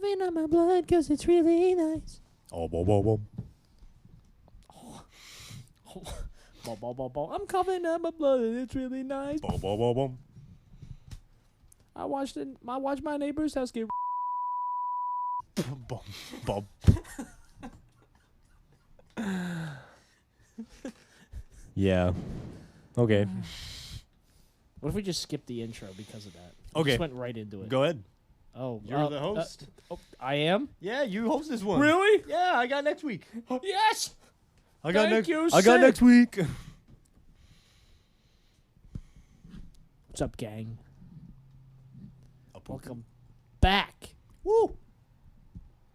coughing on my blood because it's really nice. Oh, boom, boom, boom. I'm coughing on my blood and it's really nice. Boom, boom, boom, boom. I watched my neighbor's house get. Boom, boom. Yeah. Okay. What if we just skipped the intro because of that? Okay. Just went right into it. Go ahead. Oh, You're the host. I am? Yeah, you host this one. Really? Yeah, I got next week. Yes! I got Thank you, I got Sid. next week. What's up, gang? Welcome back. Woo!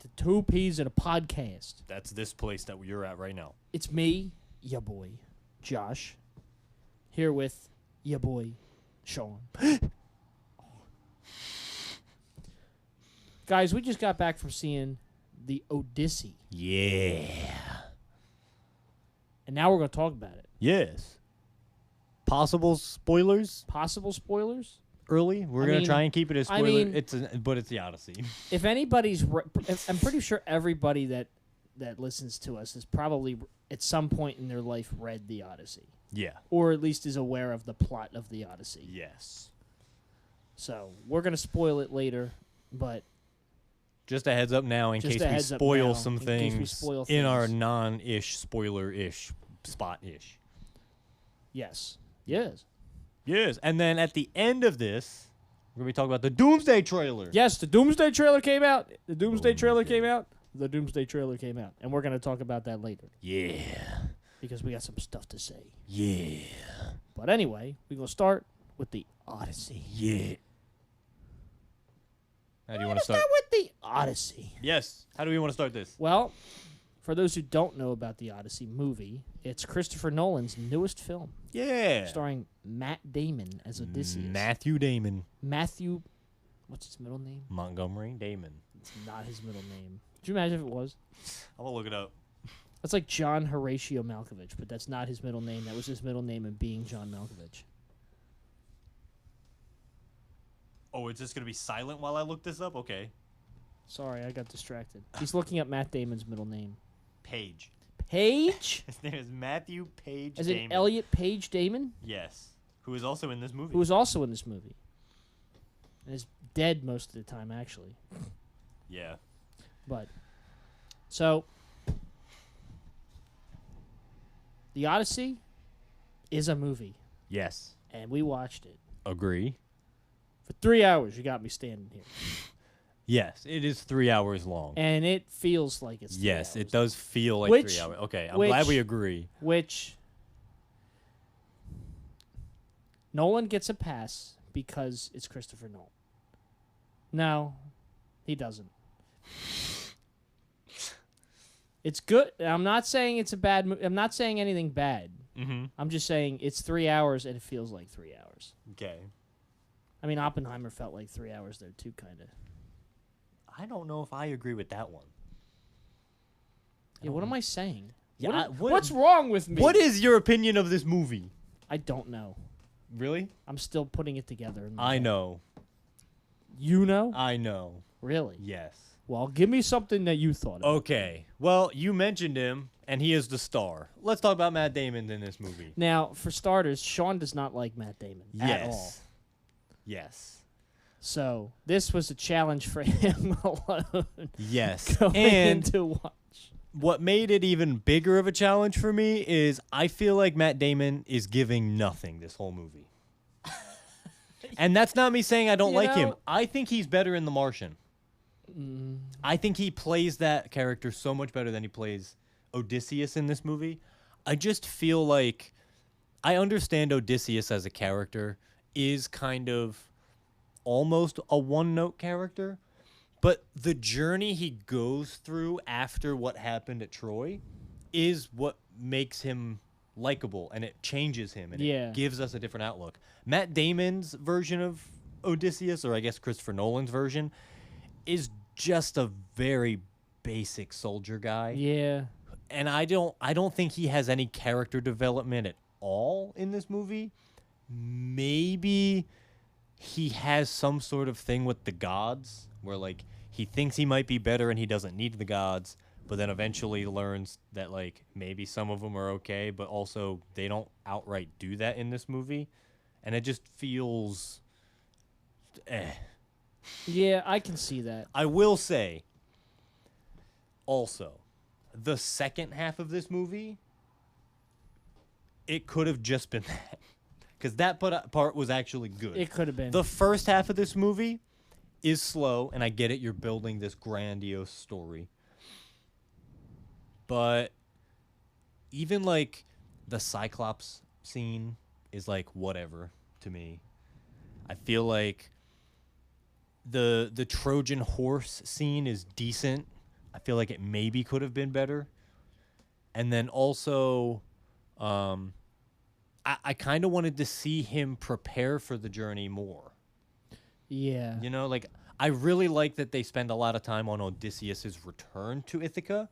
To Two Peas and a Podcast. That's this place that you're at right now. It's me, ya boy, Josh, here with ya boy, Sean. Guys, we just got back from seeing the Odyssey, Yeah. and now we're going to talk about it. Yes. Possible spoilers Possible spoilers? early. We're gonna try and keep it as I spoiler. mean- But it's the Odyssey. If anybody's, I'm pretty sure everybody that listens to us has probably at some point in their life read the Odyssey, Yeah. or at least is aware of the plot of the Odyssey. Yes. So we're gonna spoil it later, but Just a heads up now in Just case a we heads up spoil now, some in case we things spoil in our things. non-ish spoiler-ish spot-ish. yes, Yes. And then at the end of this, we're gonna be talking about the Doomsday trailer. yes. The Doomsday trailer came out. The Doomsday trailer Doomsday. came out. The Doomsday trailer came out, and we're gonna talk about that later Yeah. because we got some stuff to say. Yeah. But anyway, we're gonna start with the Odyssey. Yeah. How do you want Let's to start? start with the Odyssey. Yes. How do we want to start this? Well, for those who don't know about the Odyssey movie, it's Christopher Nolan's newest film, Yeah. starring Matt Damon as Odysseus. Matthew Damon. Matthew, what's his middle name? Montgomery Damon. It's not his middle name. Could you imagine if it was? I'm gonna look it up. That's like John Horatio Malkovich, but that's not his middle name. That was his middle name in being John Malkovich. Oh, it's just gonna be silent while I look this up? Okay. Sorry, I got distracted. He's looking up Matt Damon's middle name. Page. Page? His name is Matthew Page As Damon. in Elliot Page Damon? Yes. Who is also in this movie. Who was also in this movie. And is dead most of the time, actually. Yeah. But, so, The Odyssey is a movie, Yes. and we watched it. Agree. For 3 hours, you got me standing here. Yes, it is 3 hours long. And it feels like it's 3 Yes, hours. it does feel like Which- 3 hours. Okay, I'm which- glad we agree. Which Nolan gets a pass because it's Christopher Nolan. No, he doesn't. It's good. I'm not saying it's a bad movie. I'm not saying anything bad. Mm-hmm. I'm just saying it's 3 hours and it feels like 3 hours. Okay. I mean, Oppenheimer felt like 3 hours there too, kind of. I don't know if I agree with that one. Yeah, what am I saying? Yeah, What's wrong with me? What is your opinion of this movie? I don't know. Really? I'm still putting it together. In my I head. know. You know? I know. Really? Yes. Well, give me something that you thought of. Okay. Well, you mentioned him, and he is the star. Let's talk about Matt Damon in this movie. Now, for starters, Sean does not like Matt Damon at all. Yes. Yes. So this was a challenge for him alone. Yes. Going And into watch. what made it even bigger of a challenge for me is I feel like Matt Damon is giving nothing this whole movie. And that's not me saying I don't You like him. know- I think he's better in The Martian. I think he plays that character so much better than he plays Odysseus in this movie. I just feel like I understand Odysseus as a character is kind of almost a one-note character, but the journey he goes through after what happened at Troy is what makes him likable, and it changes him, and Yeah. it gives us a different outlook. Matt Damon's version of Odysseus, or I guess Christopher Nolan's version, is just a very basic soldier guy. Yeah. And I don't think he has any character development at all in this movie. Maybe he has some sort of thing with the gods where like he thinks he might be better and he doesn't need the gods, but then eventually learns that like maybe some of them are okay, but also they don't outright do that in this movie, and it just feels Yeah, I can see that. I will say also the second half of this movie, it could have just been that. Because that part was actually good. It could have been. The first half of this movie is slow, and I get it. You're building this grandiose story. But even, like, the Cyclops scene is, like, whatever to me. I feel like the Trojan horse scene is decent. I feel like it maybe could have been better. And then also... I kind of wanted to see him prepare for the journey more. Yeah. You know, like, I really like that they spend a lot of time on Odysseus's return to Ithaca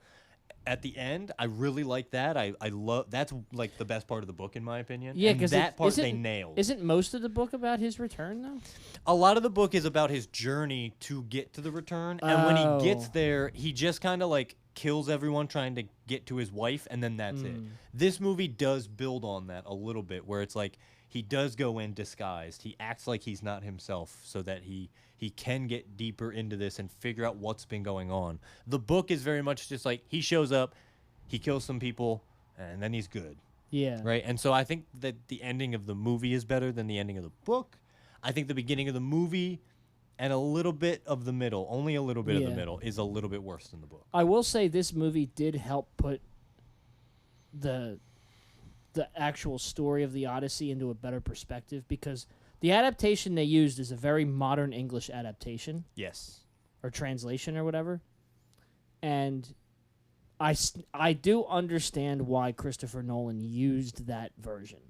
at the end. I really like that. I love that's like the best part of the book in my opinion. Yeah, because that part they nailed. Isn't most of the book about his return though? A lot of the book is about his journey to get to the return, and when he gets there, he just kind of like kills everyone trying to get to his wife, and then that's it. This movie does build on that a little bit, where it's like he does go in disguised. He acts like he's not himself so that he can get deeper into this and figure out what's been going on. The book is very much just like he shows up, he kills some people, and then he's good. Yeah. Right? And so I think that the ending of the movie is better than the ending of the book. I think the beginning of the movie and a little bit of the middle, only a little bit of the middle, is a little bit worse than the book. I will say this movie did help put the actual story of the Odyssey into a better perspective, because the adaptation they used is a very modern English adaptation. Yes. Or translation or whatever. And I do understand why Christopher Nolan used that version,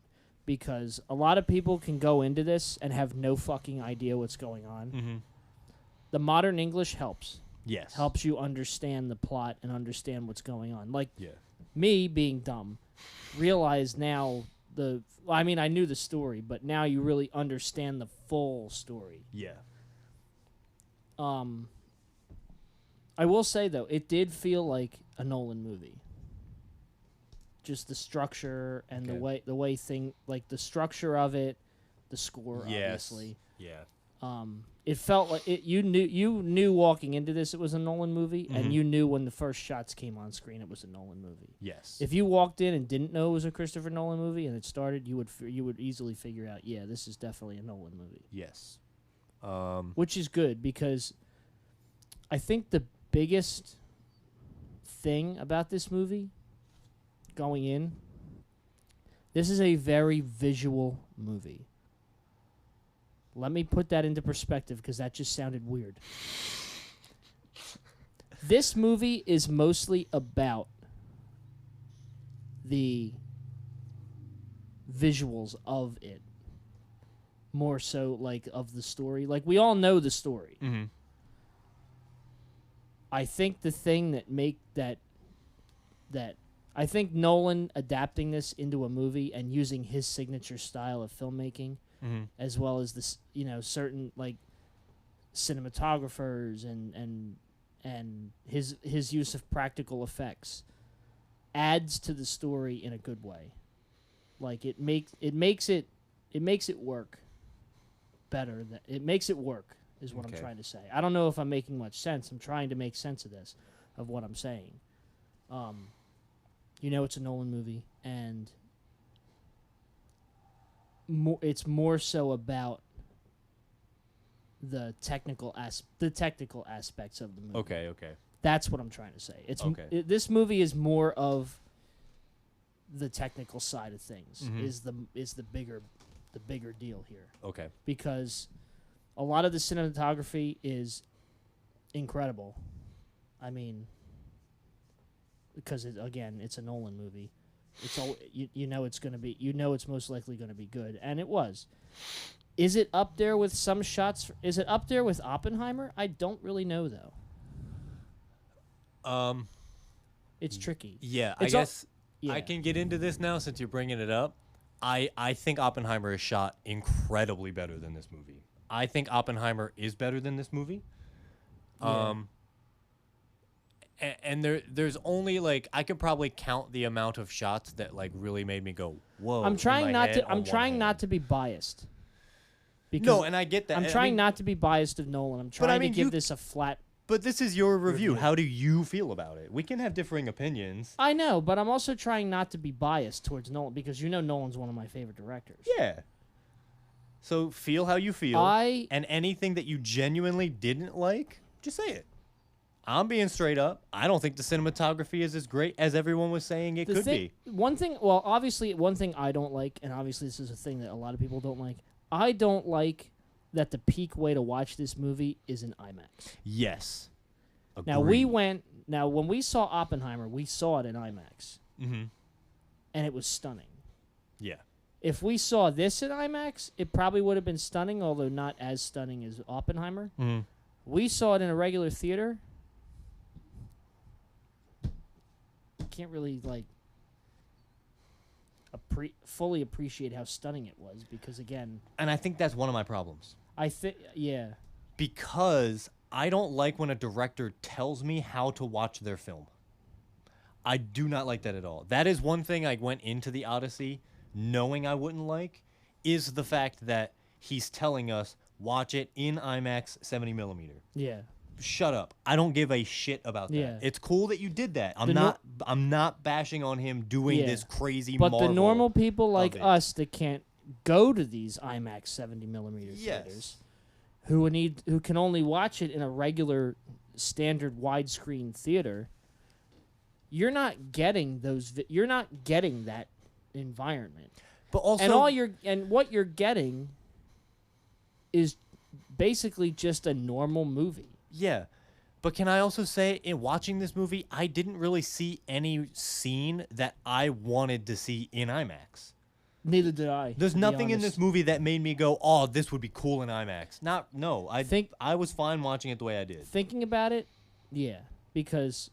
because a lot of people can go into this and have no fucking idea what's going on. Mm-hmm. The modern English helps. Yes. Helps you understand the plot and understand what's going on. Like me being dumb, realize now I knew the story, but now you really understand the full story. Yeah. I will say though, it did feel like a Nolan movie. Just the structure and the way like the structure of it, the score obviously. Yeah. It felt like you knew walking into this it was a Nolan movie, and you knew when the first shots came on screen it was a Nolan movie. Yes. If you walked in and didn't know it was a Christopher Nolan movie and it started, you would easily figure out, yeah, this is definitely a Nolan movie. Yes. Which is good, because I think the biggest thing about this movie going in, this is a very visual movie. Let me put that into perspective, because that just sounded weird. This movie is mostly about the visuals of it, more so like of the story. Like, we all know the story. Mm-hmm. I think the thing that I think Nolan adapting this into a movie and using his signature style of filmmaking, as well as this, certain like cinematographers and his use of practical effects adds to the story in a good way. Like, it makes it work better. It makes it work is what I'm trying to say. I don't know if I'm making much sense. I'm trying to make sense of this, of what I'm saying. It's a Nolan movie, and it's more so about the technical aspects of the movie. Okay. That's what I'm trying to say. This movie is more of the technical side of things. Is the bigger deal here. Okay. Because a lot of the cinematography is incredible. I mean, because it's a Nolan movie. It's all it's going to be. It's most likely going to be good, and it was. Is it up there with some shots? Is it up there with Oppenheimer? I don't really know though. It's tricky. Yeah, I guess I can get into this now since you're bringing it up. I think Oppenheimer is shot incredibly better than this movie. I think Oppenheimer is better than this movie. Yeah. And there's only like I could probably count the amount of shots that like really made me go whoa. I'm trying not to. I'm trying not hand. to be biased. No, and I get that. I'm trying not to be biased of Nolan. I'm trying to give this a flat. But this is your review. How do you feel about it? We can have differing opinions. I know, but I'm also trying not to be biased towards Nolan because Nolan's one of my favorite directors. Yeah. So feel how you feel. And anything that you genuinely didn't like, just say it. I'm being straight up. I don't think the cinematography is as great as everyone was saying it could be. One thing I don't like, and obviously this is a thing that a lot of people don't like, I don't like that the peak way to watch this movie is in IMAX. Yes. Agreed. Now when we saw Oppenheimer, we saw it in IMAX. Mm-hmm. And it was stunning. Yeah. If we saw this in IMAX, it probably would have been stunning, although not as stunning as Oppenheimer. Mm-hmm. We saw it in a regular theater. Can't really fully appreciate how stunning it was because again, and I think that's one of my problems. Because I don't like when a director tells me how to watch their film. I do not like that at all. That is one thing I went into the Odyssey knowing I wouldn't like, is the fact that he's telling us watch it in IMAX 70 millimeter. Yeah. Shut up. I don't give a shit about that. Yeah. It's cool that you did that. I'm not bashing on him doing this crazy But marvel the normal people like us that can't go to these IMAX 70 millimeter theaters, who can only watch it in a regular standard widescreen theater, you're not getting you're not getting that environment. But also what you're getting is basically just a normal movie. Yeah. But can I also say, in watching this movie, I didn't really see any scene that I wanted to see in IMAX. Neither did I. There's nothing in this movie that made me go, oh, this would be cool in IMAX. I was fine watching it the way I did. Thinking about it, yeah, because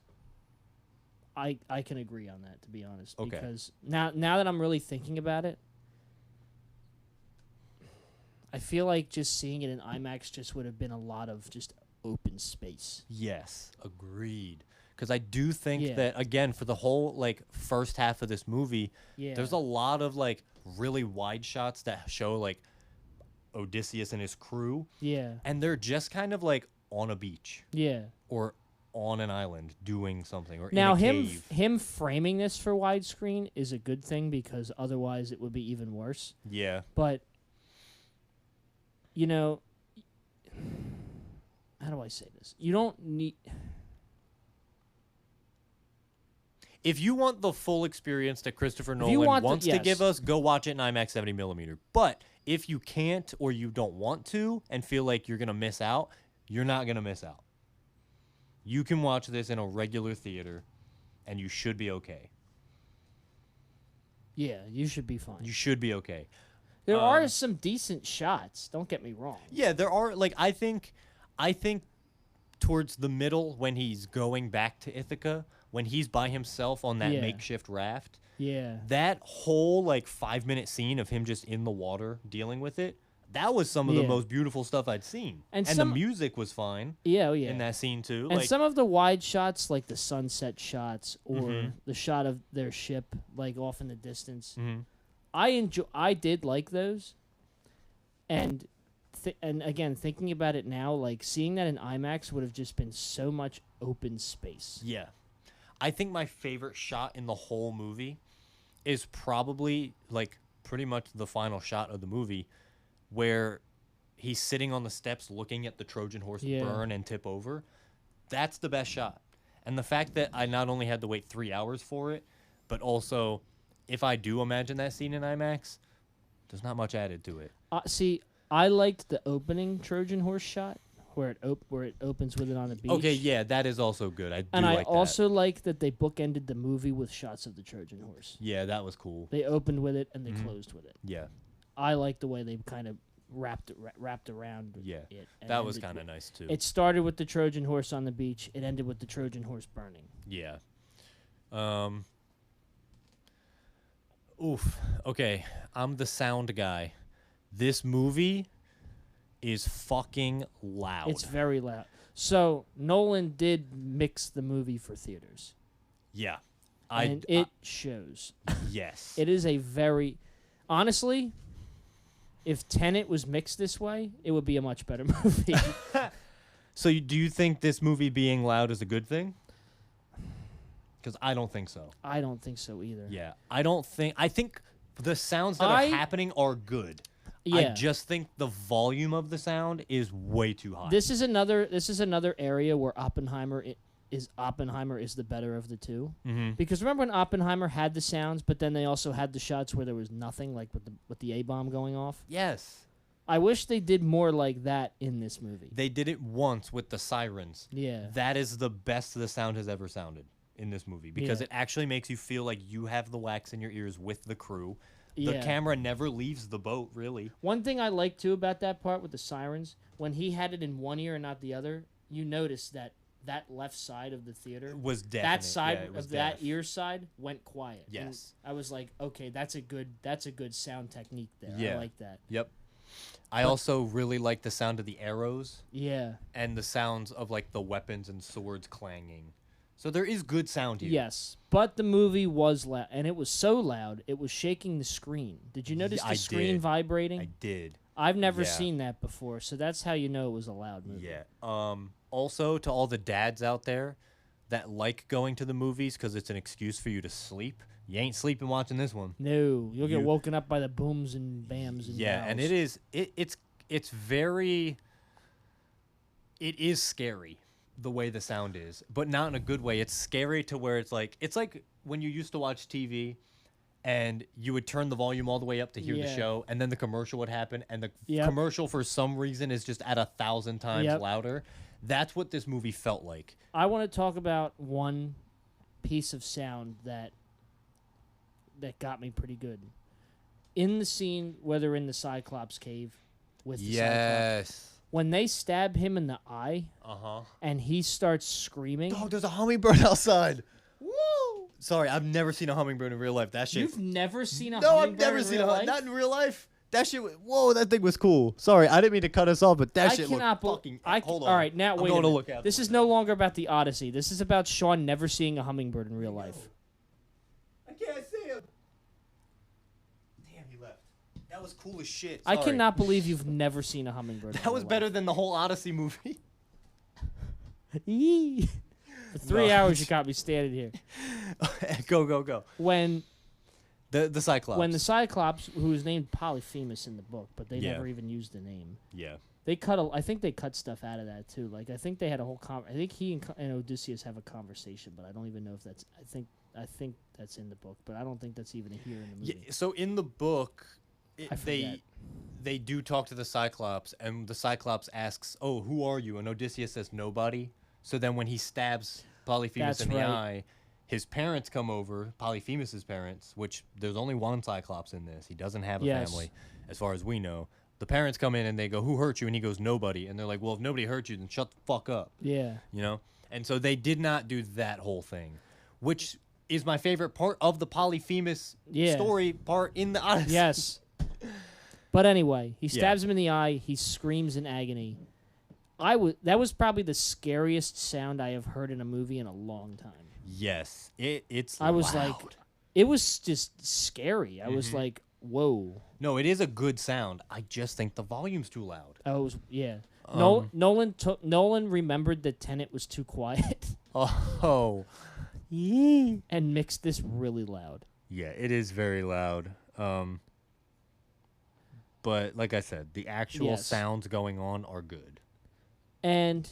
I can agree on that, to be honest. Okay. Because now that I'm really thinking about it, I feel like just seeing it in IMAX just would have been a lot of just open space. Yes, agreed. Because I do think that, again, for the whole first half of this movie, there's a lot of really wide shots that show Odysseus and his crew. Yeah. And they're just kind of on a beach. Yeah. Or on an island doing something, or now in a cave. him framing this for widescreen is a good thing because otherwise it would be even worse. Yeah. But how do I say this? You don't need. If you want the full experience that Christopher Nolan wants to give us, go watch it in IMAX 70 millimeter. But if you can't or you don't want to and feel like you're going to miss out, you're not going to miss out. You can watch this in a regular theater, and you should be okay. Yeah, you should be fine. You should be okay. There are some decent shots. Don't get me wrong. Yeah, there are. I think towards the middle when he's going back to Ithaca, when he's by himself on that makeshift raft. Yeah. That whole 5-minute scene of him just in the water dealing with it, that was some of the most beautiful stuff I'd seen. And the music was fine. Yeah, yeah. In that scene too. And some of the wide shots, like the sunset shots or the shot of their ship off in the distance. Mm-hmm. I did like those. And again, thinking about it now, seeing that in IMAX would have just been so much open space. Yeah. I think my favorite shot in the whole movie is probably pretty much the final shot of the movie where he's sitting on the steps looking at the Trojan horse burn and tip over. That's the best shot. And the fact that I not only had to wait 3 hours for it, but also if I do imagine that scene in IMAX, there's not much added to it. See, I liked the opening Trojan horse shot where it opens with it on the beach. Okay, yeah, that is also good. I also like that they bookended the movie with shots of the Trojan horse. Yeah, that was cool. They opened with it and they closed with it. Yeah. I like the way they kind of wrapped around it. That was kind of nice too. It started with the Trojan horse on the beach. It ended with the Trojan horse burning. Yeah. Oof. Okay, I'm the sound guy. This movie is fucking loud. It's very loud. So Nolan did mix the movie for theaters, Yeah. and it shows. Yes. It is a very, honestly, if Tenet was mixed this way, it would be a much better movie. So do you think this movie being loud is a good thing? Because I don't think so. I don't think so either. Yeah. I think the sounds that are happening are good. Yeah. I just think the volume of the sound is way too high. This is another area where Oppenheimer is the better of the two. Mm-hmm. Because remember when Oppenheimer had the sounds, but then they also had the shots where there was nothing, like with the A-bomb going off? Yes. I wish they did more like that in this movie. They did it once with the sirens. Yeah. That is the best the sound has ever sounded in this movie because it actually makes you feel like you have the wax in your ears with the crew. The camera never leaves the boat, really. One thing I like, too, about that part with the sirens, when he had it in one ear and not the other, you notice that left side of the theater was deaf. That side of that ear side went quiet. Yes. And I was like, okay, that's a good sound technique there. Yeah. I like that. Yep. I also really like the sound of the arrows. Yeah. And the sounds of like the weapons and swords clanging. So there is good sound here. Yes, but the movie was loud, and it was so loud it was shaking the screen. Did you notice the screen vibrating? I did. I've never seen that before, so that's how you know it was a loud movie. Yeah. Also, to all the dads out there that like going to the movies because it's an excuse for you to sleep, you ain't sleeping watching this one. No, you'll get woken up by the booms and bams and yeah, bows. and it's very. It is scary the way the sound is, but not in a good way. It's scary to where it's like when you used to watch TV and you would turn the volume all the way up to hear the show, and then the commercial would happen, and the commercial for some reason is just at 1,000 times louder. That's what this movie felt like. I want to talk about one piece of sound that got me pretty good. In the scene where they're in the Cyclops cave with the Cyclops. When they stab him in the eye, and he starts screaming. Dog, there's a hummingbird outside. Woo! Sorry, I've never seen a hummingbird in real life. That shit. You've never seen a No, hummingbird I've never seen in real life? Not in real life. That shit. Whoa, that thing was cool. Sorry, I didn't mean to cut us off, but that shit looked fucking. Hold on. All right, now wait. I'm going to look at this is no longer about the Odyssey. This is about Sean never seeing a hummingbird in real life. I can't see him. Damn, he left. That was cool as shit. Sorry. I cannot believe you've never seen a hummingbird. That was better than the whole Odyssey movie. For 3 hours, you got me standing here. Go. When the Cyclops. When the Cyclops, who is named Polyphemus in the book, but they never even used the name. Yeah. I think they cut stuff out of that too. Like I think they had a whole I think he and Odysseus have a conversation, but I don't even know if that's. I think that's in the book, but I don't think that's even here in the movie. Yeah, so in the book, they do talk to the Cyclops, and the Cyclops asks, "Oh, who are you?" And Odysseus says, "Nobody." So then when he stabs Polyphemus in the eye, his parents come over, Polyphemus's parents, which there's only one Cyclops in this. He doesn't have a family, as far as we know. The parents come in and they go, "Who hurt you?" And he goes, "Nobody." And they're like, "Well, if nobody hurt you, then shut the fuck up." Yeah. You know? And so they did not do that whole thing, which is my favorite part of the Polyphemus story part in the Odyssey. Yes. But anyway, he stabs him in the eye. He screams in agony. That was probably the scariest sound I have heard in a movie in a long time. Yes, it's. I was loud. like, it was just scary. I was like, whoa. No, it is a good sound. I just think the volume's too loud. Oh, it was, yeah. Nolan remembered that Tenet was too quiet. Oh. And mixed this really loud. Yeah, it is very loud. But like I said, the actual sounds going on are good. And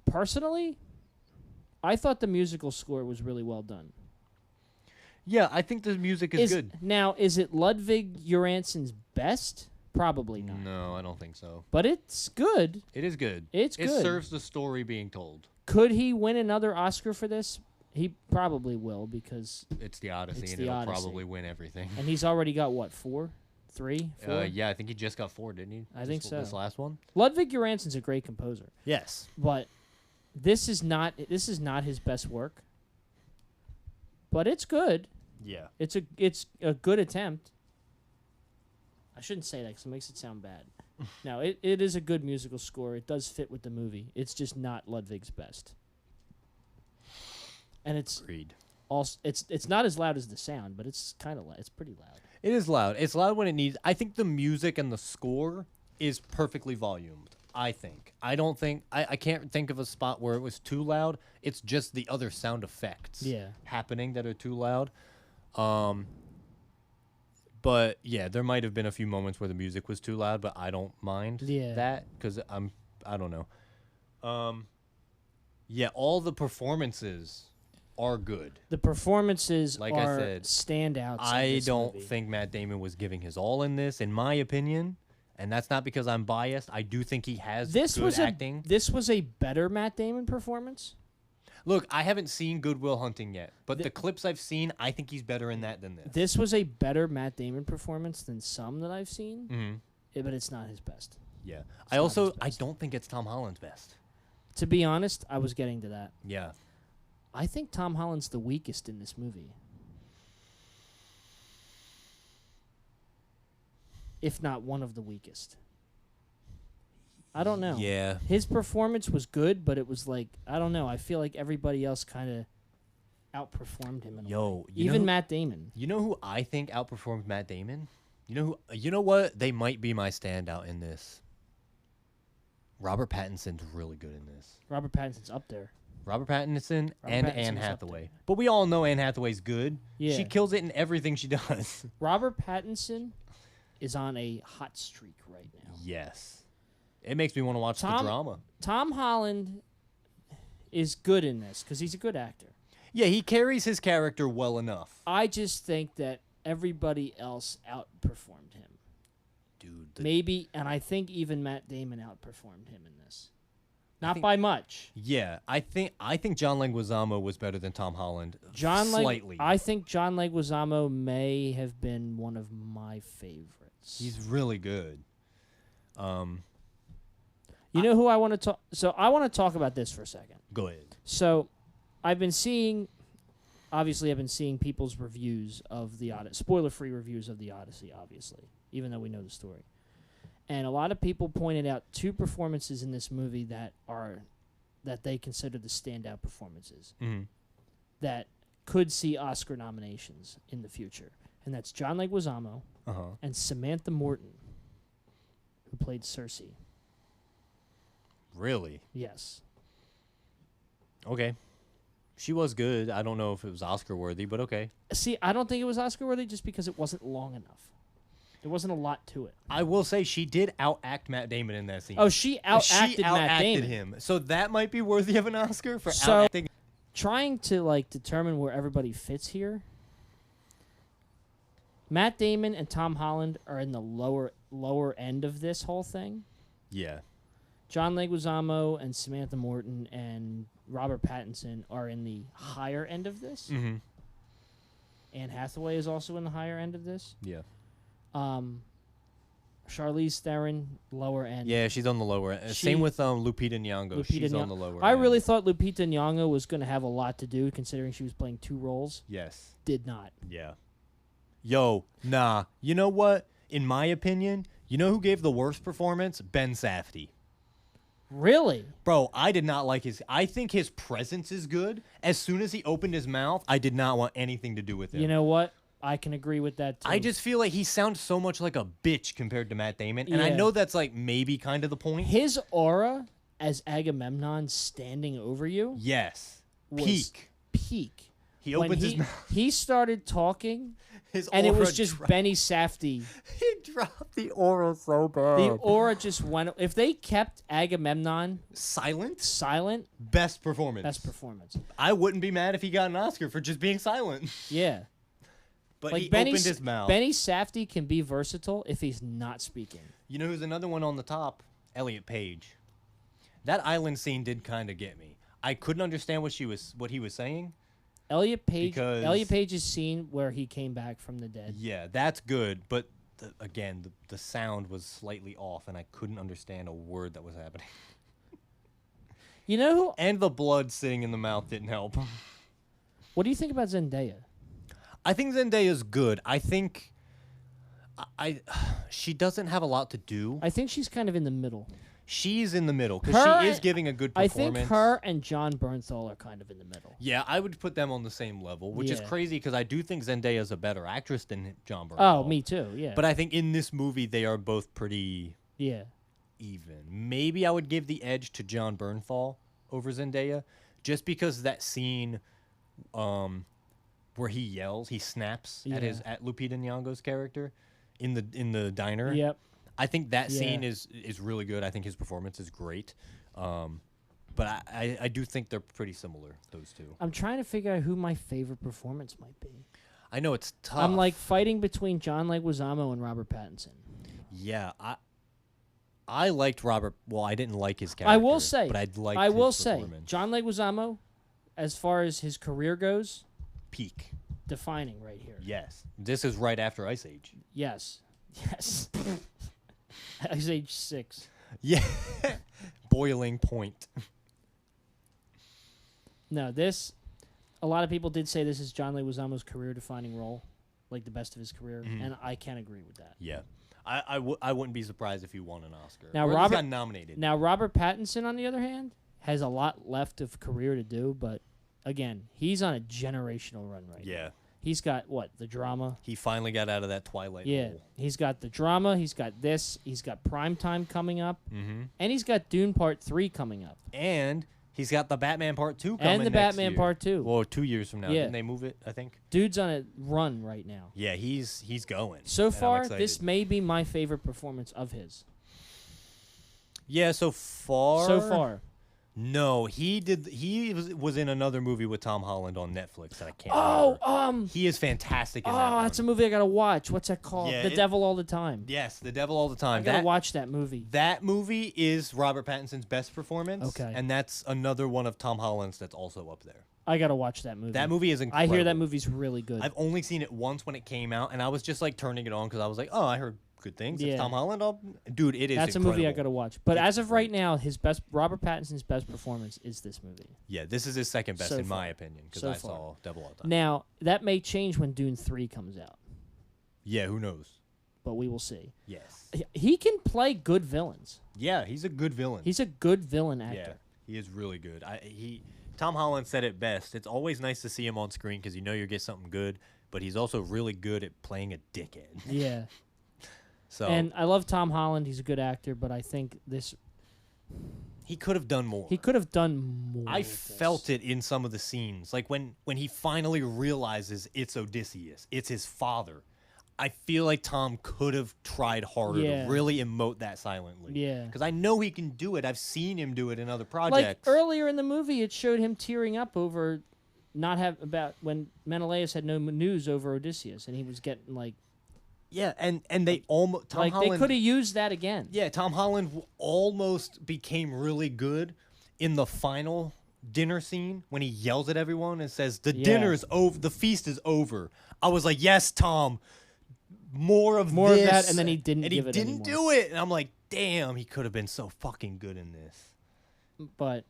personally, I thought the musical score was really well done. Yeah, I think the music is good. Now, is it Ludwig Göransson's best? Probably not. No, I don't think so. But it's good. It is good. It's good. It serves the story being told. Could he win another Oscar for this? He probably will because it's the Odyssey, and he'll probably win everything. And he's already got what, 4? 3? 4? Yeah, I think he just got 4, didn't he? I think so. This last one. Ludwig Göransson's a great composer. Yes, but this is not his best work. But it's good. Yeah, it's a good attempt. I shouldn't say that because it makes it sound bad. No, it is a good musical score. It does fit with the movie. It's just not Ludwig's best. And it's Agreed. also it's not as loud as the sound, but it's kind of it's pretty loud. It is loud. It's loud when it needs. I think the music and the score is perfectly volumed. I think. I don't think. I can't think of a spot where it was too loud. It's just the other sound effects happening that are too loud. But yeah, there might have been a few moments where the music was too loud, but I don't mind that because I don't know. Yeah, all the performances are good. The performances like are I said, standouts. I don't think Matt Damon was giving his all in this, in my opinion, and that's not because I'm biased. I do think he has good acting. This was a better Matt Damon performance. Look, I haven't seen Good Will Hunting yet, but the clips I've seen, I think he's better in that than this. This was a better Matt Damon performance than some that I've seen, but it's not his best. Yeah. I don't think it's Tom Holland's best. To be honest, I was getting to that. Yeah. I think Tom Holland's the weakest in this movie. If not one of the weakest. I don't know. Yeah. His performance was good, but it was like, I don't know. I feel like everybody else kind of outperformed him in a way. Even Matt Damon. You know who I think outperformed Matt Damon? You know what? They might be my standout in this. Robert Pattinson's really good in this. Robert Pattinson's up there. Robert Pattinson and Anne Hathaway. But we all know Anne Hathaway's good. Yeah. She kills it in everything she does. Robert Pattinson is on a hot streak right now. Yes. It makes me want to watch the drama. Tom Holland is good in this because he's a good actor. Yeah, he carries his character well enough. I just think that everybody else outperformed him. Dude. Maybe, and I think even Matt Damon outperformed him in this. Not by much. Yeah, I think John Leguizamo was better than Tom Holland. Slightly. I think John Leguizamo may have been one of my favorites. He's really good. You know who I want to talk? So I want to talk about this for a second. Go ahead. So I've been seeing people's reviews of the Odyssey, spoiler-free reviews of the Odyssey, obviously, even though we know the story. And a lot of people pointed out two performances in this movie that they consider the standout performances that could see Oscar nominations in the future. And that's John Leguizamo and Samantha Morton, who played Cersei. Really? Yes. Okay. She was good. I don't know if it was Oscar worthy, but okay. See, I don't think it was Oscar worthy just because it wasn't long enough. There wasn't a lot to it. I will say she did outact Matt Damon in that scene. Oh, she outacted Matt Damon. Him. So that might be worthy of an Oscar for outacting. Trying to determine where everybody fits here. Matt Damon and Tom Holland are in the lower end of this whole thing. Yeah. John Leguizamo and Samantha Morton and Robert Pattinson are in the higher end of this. Mm-hmm. Anne Hathaway is also in the higher end of this. Yeah. Charlize Theron, lower end. Yeah, she's on the lower end. Same with Lupita Nyong'o. She's on the lower end. I really thought Lupita Nyong'o was going to have a lot to do, considering she was playing two roles. Yes. Did not. Yeah. Yo, nah. You know what? In my opinion, you know who gave the worst performance? Ben Safdie. Really? Bro, I did not like his... I think his presence is good. As soon as he opened his mouth, I did not want anything to do with him. You know what? I can agree with that, too. I just feel like he sounds so much like a bitch compared to Matt Damon. And I know that's maybe kind of the point. His aura as Agamemnon standing over you... Yes. Peak. He opens his mouth. He started talking... And it was just Benny Safdie. He dropped the aura so bad. The aura just went... If they kept Agamemnon... Silent? Best performance. I wouldn't be mad if he got an Oscar for just being silent. Yeah. But he opened his mouth. Benny Safdie can be versatile if he's not speaking. You know who's another one on the top? Elliot Page. That island scene did kind of get me. I couldn't understand what he was saying. Elliot Page's scene where he came back from the dead. Yeah, that's good, but the sound was slightly off, and I couldn't understand a word that was happening. You know who? And the blood sitting in the mouth didn't help. What do you think about Zendaya? I think Zendaya's good. I think I she doesn't have a lot to do. I think she's kind of in the middle. She's in the middle because she is giving a good performance. I think her and John Bernthal are kind of in the middle. Yeah, I would put them on the same level, which is Yeah. crazy because I do think Zendaya is a better actress than John Bernthal. Oh, me too. Yeah. But I think in this movie they are both pretty yeah. even. Maybe I would give the edge to John Bernthal over Zendaya, just because that scene, where he yells, he snaps Yeah. at Lupita Nyong'o's character in the diner. Yep. I think that scene Yeah. is really good. I think his performance is great. But I do think they're pretty similar, those two. I'm trying to figure out who my favorite performance might be. I know it's tough. I'm like fighting between John Leguizamo and Robert Pattinson. Yeah, I liked Robert. Well, I didn't like his character. I will say, but I liked I will his say, performance. John Leguizamo, as far as his career goes, Peak. defining right here. Yes, this is right after Ice Age. Yes. Yes. Ice Age 6. Yeah, boiling point. No, this. A lot of people did say this is John Leguizamo's career-defining role, like the best of his career, and I can't agree with that. Yeah, I wouldn't be surprised if he won an Oscar. Now, or at least Robert got nominated. Now, Robert Pattinson, on the other hand, has a lot left of career to do, but again, he's on a generational run right now. Yeah, He's got what? The drama. he finally got out of that Twilight Yeah, hole. he's got the drama. He's got this. He's got Primetime coming up, Mm-hmm. and he's got Dune Part 3 coming up, And he's got the Batman Part 2 coming and the next Batman year. Part 2. Well, 2 years from now. Yeah. Didn't they move it, I think? Dude's on a run right now. Yeah, he's going. So and I'm far, excited. this may be my favorite performance of his. Yeah, so far. So far. No, he did. He was in another movie with Tom Holland on Netflix that I can't Oh, remember. He is fantastic in that oh, one. that's a movie I gotta watch. What's that called? Yeah, The Devil All the Time. Yes, The Devil All the Time. I gotta watch that movie. That movie is Robert Pattinson's best performance. Okay. And that's another one of Tom Holland's that's also up there. I gotta watch that movie. That movie is I incredible. hear that movie's really good. I've only seen it once when it came out, and I was just like turning it on because I was like, oh, I heard good things. Yeah. It's Tom Holland. Dude, it is That's incredible. a movie I gotta watch. But It's as of right great. now, Robert Pattinson's best performance is this movie. Yeah, this is his second best So in my far. opinion because So I far. saw Devil All the Time. Now that may change when Dune 3 comes out, Yeah, who knows? but we will see. Yes. He can play good villains. Yeah, he's a good villain. He's a good villain Yeah, actor. he is really good. Tom Holland said it best. It's always nice to see him on screen because you know you get something good, but he's also really good at playing a dickhead. Yeah. So And I love Tom Holland. He's a good actor, but I think he could have done more. he could have done more. I with this. felt it in some of the scenes, like when he finally realizes it's Odysseus, it's his father. I feel like Tom could have tried harder Yeah. to really emote that silently. Yeah. Because I know he can do it. I've seen him do it in other Like projects. earlier in the movie, it showed him tearing up over about when Menelaus had no news over Odysseus, and he was getting like Yeah, and they almost Tom like Holland. they could have used that again. Yeah, Tom Holland almost became really good in the final dinner scene when he yells at everyone and says, "The Yeah. dinner's over. The feast is over." I was like, "Yes, Tom, more of More of this." that, and then he didn't And give he it didn't anymore. do it. And I'm like, "Damn, he could have been so fucking good in this." But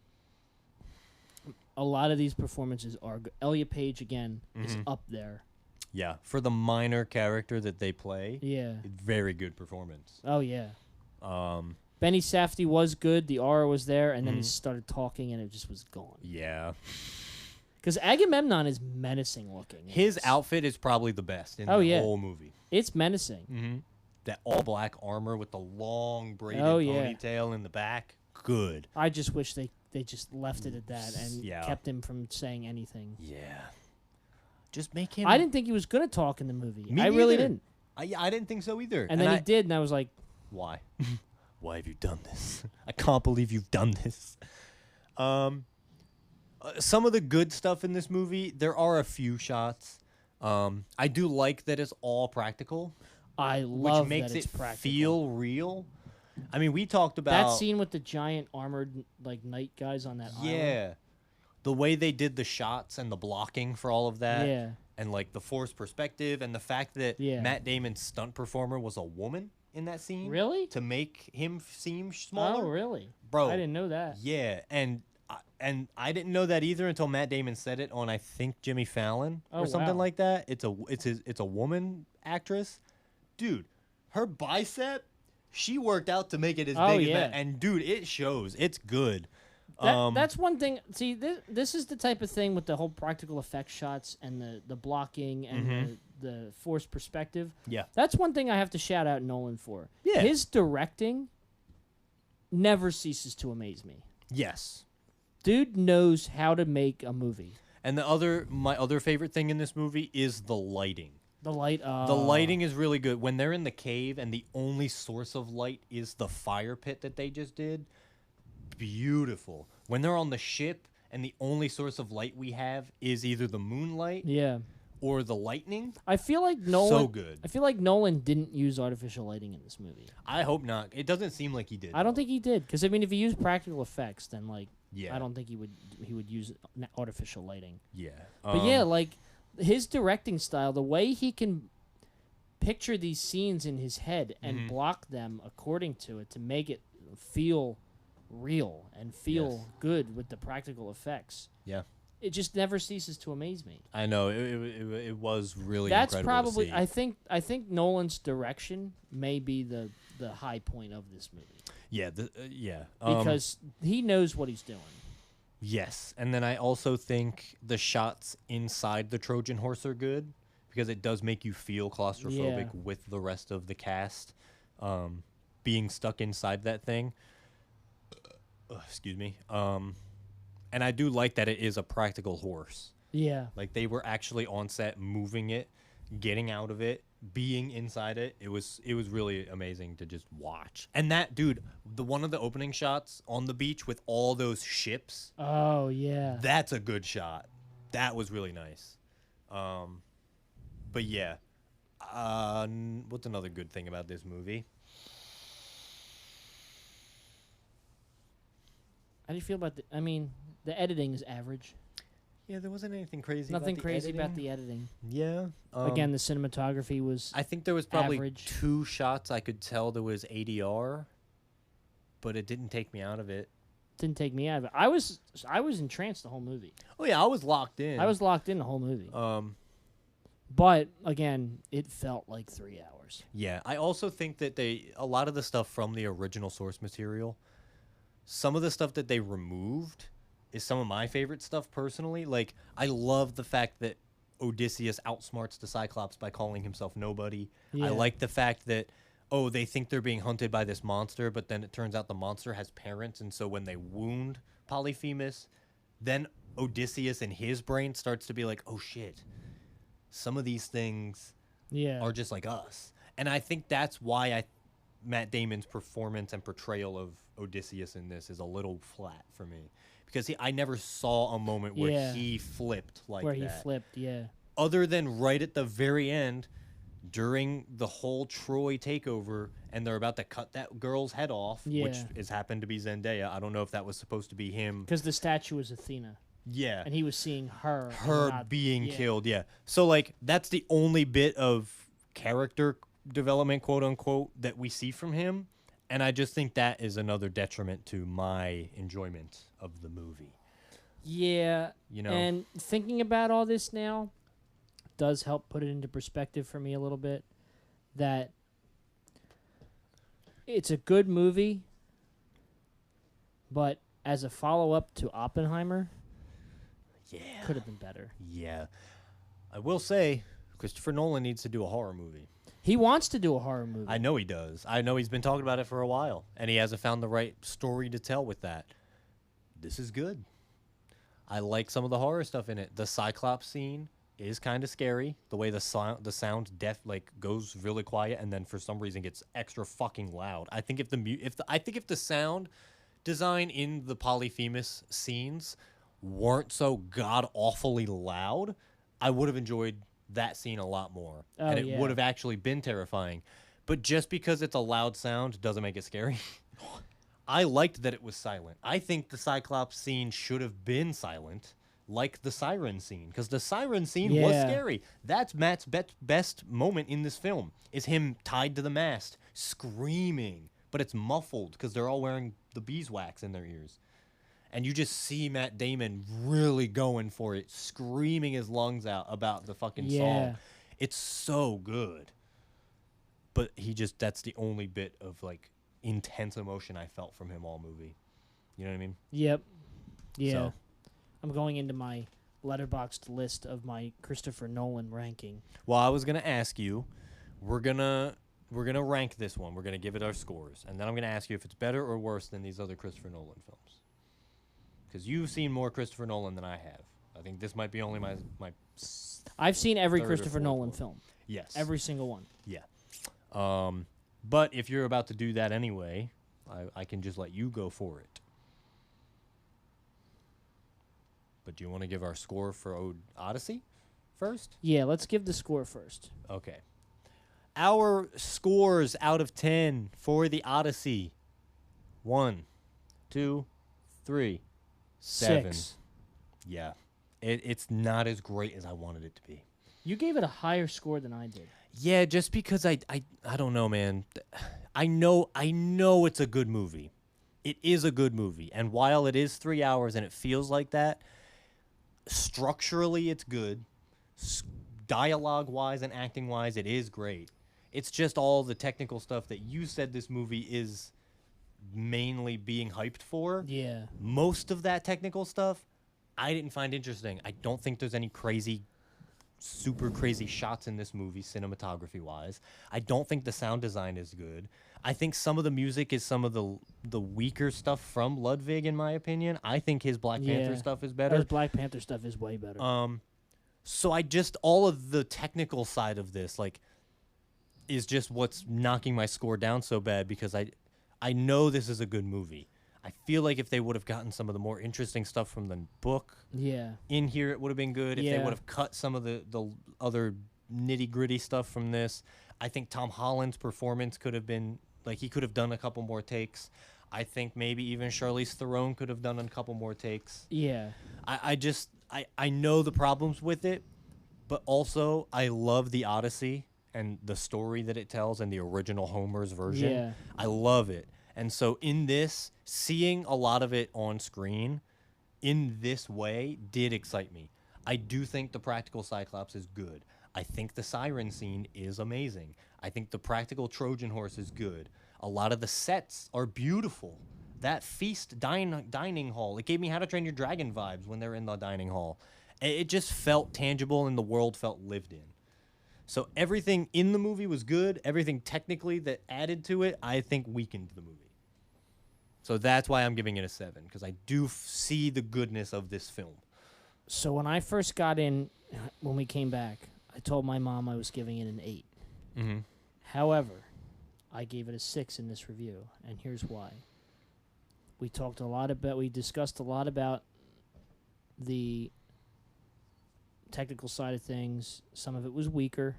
a lot of these performances are good. Elliot Page again is Mhm. up there. Yeah, for the minor character that they play, Yeah. very good performance. Oh yeah. Um, Benny Safdie was good. The aura was there, and then he Mhm. started talking, and it just was gone. yeah, Because Agamemnon is menacing looking. in his this. outfit is probably the best in Oh, the yeah. whole movie. It's menacing. Mm-hmm. That all black armor with the long braided Oh, yeah. ponytail in the back. Good. I just wish they just left it at that and Yeah. kept him from saying anything. Yeah. Just make him. I didn't think he was going to talk in the movie. Me I really neither. didn't. I didn't think so either. And then he did, and I was like, Why? Why have you done this? I can't believe you've done this. Some of the good stuff in this movie, there are a few shots. I do like that it's all practical, I which love makes that it's it practical. feel real. I mean, we talked about That scene with the giant armored like knight guys on that island. Yeah. The way they did the shots and the blocking for all of that. Yeah. And like the forced perspective and the fact that Yeah. Matt Damon's stunt performer was a woman in that scene. Really? To make him seem smaller. Oh, really? Bro. I didn't know that. Yeah, and I didn't know that either until Matt Damon said it on I think Jimmy Fallon Oh, or something wow. like that. It's a woman actress. Dude, her bicep, she worked out to make it as Oh, big as yeah. that. And, dude, it shows. It's good. That's one thing. See, this is the type of thing with the whole practical effects shots and the blocking and the forced perspective. Yeah. That's one thing I have to shout out Nolan for. Yeah. His directing never ceases to amaze me. Yes. Dude knows how to make a movie. And my other favorite thing in this movie is the lighting. The light. The lighting is really good. When they're in the cave and the only source of light is the fire pit that they just did, beautiful. When they're on the ship and the only source of light we have is either the moonlight Yeah. or the lightning, I feel like Nolan. so good. I feel like Nolan didn't use artificial lighting in this movie. I hope not. It doesn't seem like he did. I don't think he did, because I mean, if he used practical effects, then like, Yeah. I don't think he would use artificial lighting. Yeah. But yeah, like his directing style, the way he can picture these scenes in his head and block them according to it to make it feel real and feel good with the practical effects. Yeah. It just never ceases to amaze me. I know it was really. That's incredible probably to see. I think Nolan's direction may be the high point of this movie. Yeah. Yeah. Because he knows what he's doing. Yes, and then I also think the shots inside the Trojan horse are good because it does make you feel claustrophobic with the rest of the cast being stuck inside that thing. Excuse me. And I do like that it is a practical horse. Yeah. Like they were actually on set moving it, getting out of it, being inside it. It was really amazing to just watch. And that dude, one of the opening shots on the beach with all those ships. Oh yeah. That's a good shot. That was really nice. But yeah. What's another good thing about this movie? How do you feel about the editing is average. Yeah, there wasn't anything crazy. Nothing about the crazy editing. about the editing. Yeah. Again, the cinematography was I think there was probably average. 2 shots I could tell there was ADR, but it didn't take me out of it. didn't take me out of it. I was entranced the whole movie. Oh yeah, I was locked in. I was locked in the whole movie. But again, it felt like 3 hours. Yeah, I also think that a lot of the stuff from the original source material, some of the stuff that they removed is some of my favorite stuff personally. Like, I love the fact that Odysseus outsmarts the Cyclops by calling himself nobody. Yeah. I like the fact that, they think they're being hunted by this monster, but then it turns out the monster has parents, and so when they wound Polyphemus, then Odysseus in his brain starts to be like, oh shit, some of these things are just like us. And I think that's why Matt Damon's performance and portrayal of Odysseus in this is a little flat for me. Because I never saw a moment where he flipped like that. Where he flipped, yeah. Other than right at the very end, during the whole Troy takeover, and they're about to cut that girl's head off, which has happened to be Zendaya. I don't know if that was supposed to be him. Because the statue was Athena. Yeah. And he was seeing her. Being killed, yeah. So, like, that's the only bit of character development, quote unquote, that we see from him. And I just think that is another detriment to my enjoyment of the movie. Yeah. You know? And thinking about all this now does help put it into perspective for me a little bit. That it's a good movie, but as a follow-up to Oppenheimer, could have been better. Yeah. I will say, Christopher Nolan needs to do a horror movie. He wants to do a horror movie. I know he does. I know he's been talking about it for a while, and he hasn't found the right story to tell with that. This is good. I like some of the horror stuff in it. The Cyclops scene is kind of scary. The way the sound goes really quiet and then for some reason gets extra fucking loud. I think if the sound design in the Polyphemus scenes weren't so god awfully loud, I would have enjoyed that scene a lot more. And it would have actually been terrifying. But just because it's a loud sound doesn't make it scary. I liked that it was silent. I think the Cyclops scene should have been silent, like the siren scene, because the siren scene was scary. That's Matt's best moment in this film, is him tied to the mast, screaming, but it's muffled because they're all wearing the beeswax in their ears. And you just see Matt Damon really going for it, screaming his lungs out about the fucking song. It's so good. but that's the only bit of like intense emotion I felt from him all movie. You know what I mean? Yep. Yeah. So. I'm going into my letterboxed list of my Christopher Nolan ranking. Well, I was gonna ask you, we're gonna rank this one. We're gonna give it our scores, and then I'm gonna ask you if it's better or worse than these other Christopher Nolan films. Because you've seen more Christopher Nolan than I have. I think this might be only my. I've seen every third or Christopher fourth Nolan one. film. Yes. Every single one. Yeah. But if you're about to do that anyway, I can just let you go for it. But do you want to give our score for Odyssey first? Yeah, let's give the score first. Okay. Our scores out of 10 for the Odyssey. 1, 2, 3, 7. 6. Yeah. It's not as great as I wanted it to be. You gave it a higher score than I did. Yeah, just because I don't know, man. I know it's a good movie. It is a good movie. And while it is 3 hours and it feels like that, structurally it's good. Dialogue-wise and acting-wise, it is great. It's just all the technical stuff that you said this movie is mainly being hyped for. Yeah. Most of that technical stuff, I didn't find interesting. I don't think there's any super crazy shots in this movie, cinematography-wise. I don't think the sound design is good. I think some of the music is some of the weaker stuff from Ludwig, in my opinion. I think his Black Panther stuff is better. His Black Panther stuff is way better. So all of the technical side of this, like, is just what's knocking my score down so bad, because I know this is a good movie. I feel like if they would have gotten some of the more interesting stuff from the book in here, it would have been good. If they would have cut some of the other nitty-gritty stuff from this, I think Tom Holland's performance could have been, like, he could have done a couple more takes. I think maybe even Charlize Theron could have done a couple more takes. Yeah. I know the problems with it, but also I love the Odyssey and the story that it tells and the original Homer's version. Yeah. I love it. And so in this, seeing a lot of it on screen in this way did excite me. I do think the practical Cyclops is good. I think the siren scene is amazing. I think the practical Trojan horse is good. A lot of the sets are beautiful. That feast dining hall, it gave me How to Train Your Dragon vibes when they're in the dining hall. It just felt tangible and the world felt lived in. So everything in the movie was good. Everything technically that added to it, I think weakened the movie. So that's why I'm giving it a 7, because I do see the goodness of this film. So when I first got in, when we came back, I told my mom I was giving it an 8. Mm-hmm. However, I gave it a 6 in this review, and here's why. We discussed a lot about the technical side of things. Some of it was weaker.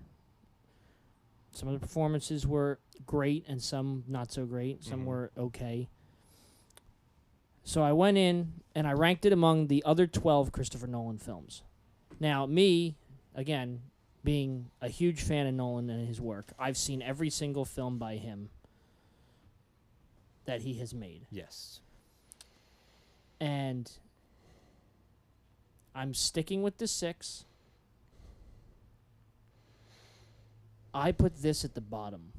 Some of the performances were great and some not so great. Some were okay. So I went in and I ranked it among the other 12 Christopher Nolan films. Now, me, again, being a huge fan of Nolan and his work, I've seen every single film by him that he has made. Yes. And I'm sticking with the 6. I put this at the bottom.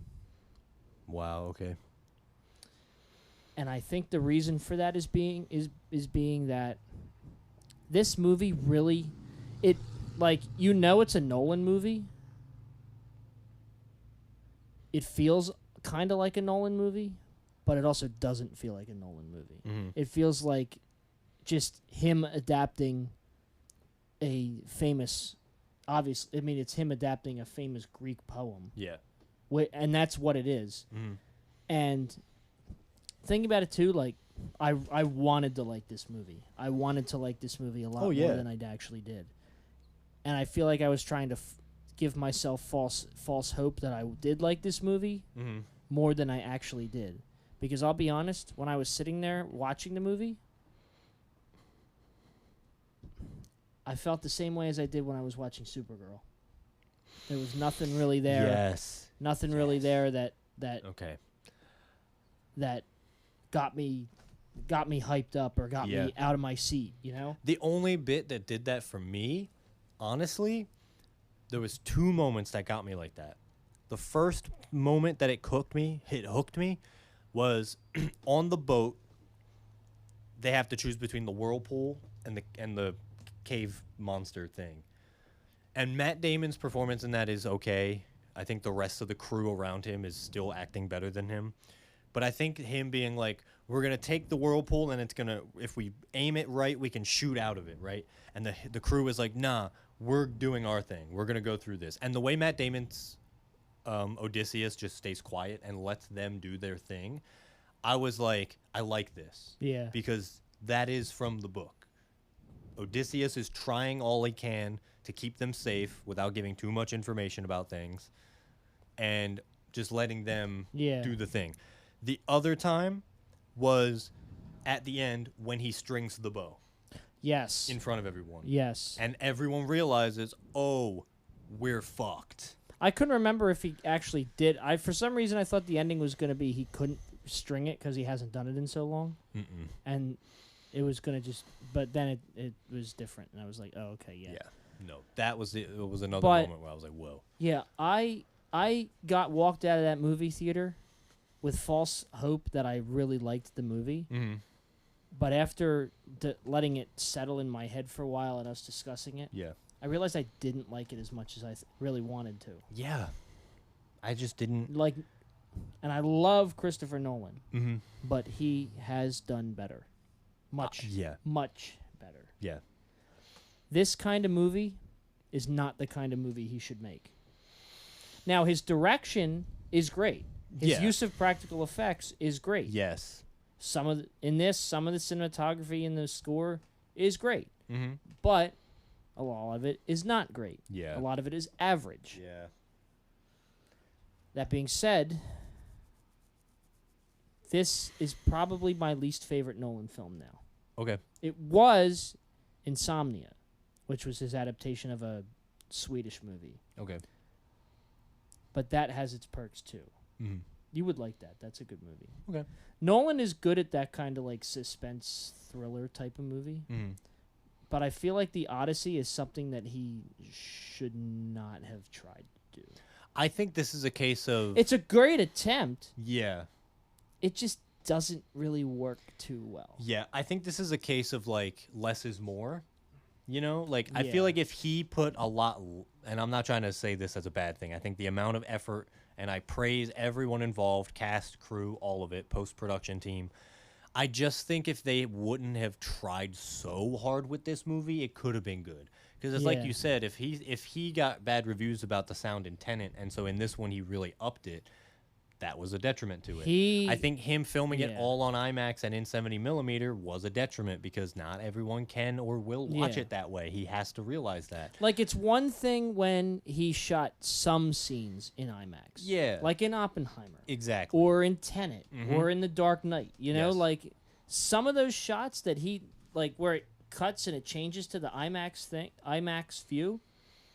Wow, okay. And I think the reason for that is being that this movie really, it's a Nolan movie. It feels kind of like a Nolan movie, but it also doesn't feel like a Nolan movie. Mm-hmm. It feels like just him adapting a famous, it's him adapting a famous Greek poem. Yeah. And that's what it is. Mm-hmm. And thinking about it too, like, I wanted to like this movie. I wanted to like this movie a lot more than I actually did. And I feel like I was trying to give myself false hope that I did like this movie more than I actually did. Because I'll be honest, when I was sitting there watching the movie, I felt the same way as I did when I was watching Supergirl. There was nothing really there. Yes. Nothing really there that okay. that got me hyped up or got me out of my seat, you know? The only bit that did that for me, honestly, there was 2 moments that got me like that. the first moment that it hooked me, was on the boat. They have to choose between the whirlpool and the cave monster thing. And Matt Damon's performance in that is okay. I think the rest of the crew around him is still acting better than him. But I think him being like, we're going to take the whirlpool and it's going to, if we aim it right, we can shoot out of it, right? And the crew is like, nah, we're doing our thing. We're going to go through this. And the way Matt Damon's Odysseus just stays quiet and lets them do their thing, I was like, I like this. Yeah. Because that is from the book. Odysseus is trying all he can to keep them safe without giving too much information about things and just letting them do the thing. The other time was at the end when he strings the bow. Yes. In front of everyone. Yes. And everyone realizes, oh, we're fucked. I couldn't remember if he actually did. For some reason, I thought the ending was going to be he couldn't string it because he hasn't done it in so long. Mm-mm. And it was going to just... But then it was different. And I was like, oh, okay, yeah. Yeah. No, that was it. It was another moment where I was like, whoa. Yeah, I got walked out of that movie theater with false hope that I really liked the movie. Mm-hmm. But after letting it settle in my head for a while and us discussing it, I realized I didn't like it as much as I really wanted to. Yeah. I just didn't... Like, and I love Christopher Nolan, Mm-hmm. but he has done better. Much better. Yeah. This kind of movie is not the kind of movie he should make. Now, his direction is great. His use of practical effects is great. Yes. Some of the cinematography in the score is great. Mm-hmm. But a lot of it is not great. Yeah. A lot of it is average. Yeah. That being said, this is probably my least favorite Nolan film now. Okay. It was Insomnia, which was his adaptation of a Swedish movie. Okay. But that has its perks too. Mm-hmm. You would like that. That's a good movie. Okay. Nolan is good at that kind of like suspense thriller type of movie. Mm-hmm. But I feel like the Odyssey is something that he should not have tried to do. I think this is a case of... It's a great attempt. Yeah. It just doesn't really work too well. Yeah, I think this is a case of, like, less is more. You know? Like, I feel like if he put a lot... And I'm not trying to say this as a bad thing. I think the amount of effort, and I praise everyone involved, cast, crew, all of it, post-production team. I just think if they wouldn't have tried so hard with this movie, it could have been good. Because it's like you said, if he got bad reviews about the sound in Tenet, and so in this one he really upped it, that was a detriment to it. I think him filming it all on IMAX and in 70mm was a detriment because not everyone can or will watch it that way. He has to realize that. Like, it's one thing when he shot some scenes in IMAX. Yeah. Like in Oppenheimer. Exactly. Or in Tenet. Or in The Dark Knight. You know, like, some of those shots that he, like, where it cuts and it changes to the IMAX view,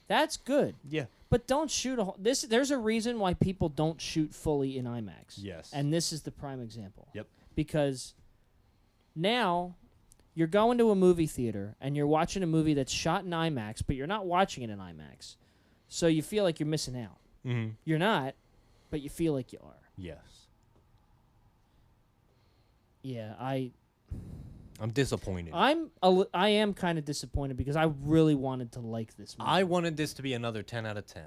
that's good. Yeah. But don't shoot there's a reason why people don't shoot fully in IMAX. Yes. And this is the prime example. Yep. Because now you're going to a movie theater and you're watching a movie that's shot in IMAX, but you're not watching it in IMAX. So you feel like you're missing out. Mm-hmm. You're not, but you feel like you are. Yes. Yeah, I'm disappointed. I am kind of disappointed because I really wanted to like this movie. I wanted this to be another 10 out of 10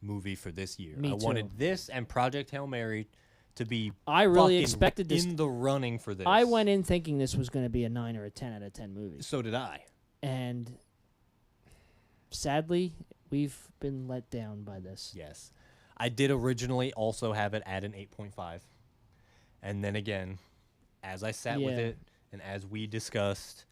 movie for this year. Me I too. wanted this and Project Hail Mary to be I really expected this in the running for this. I went in thinking this was going to be a 9 or a 10 out of 10 movie. So did I. And sadly, we've been let down by this. Yes. I did originally also have it at an 8.5. And then again, as I sat with it, and as we discussed,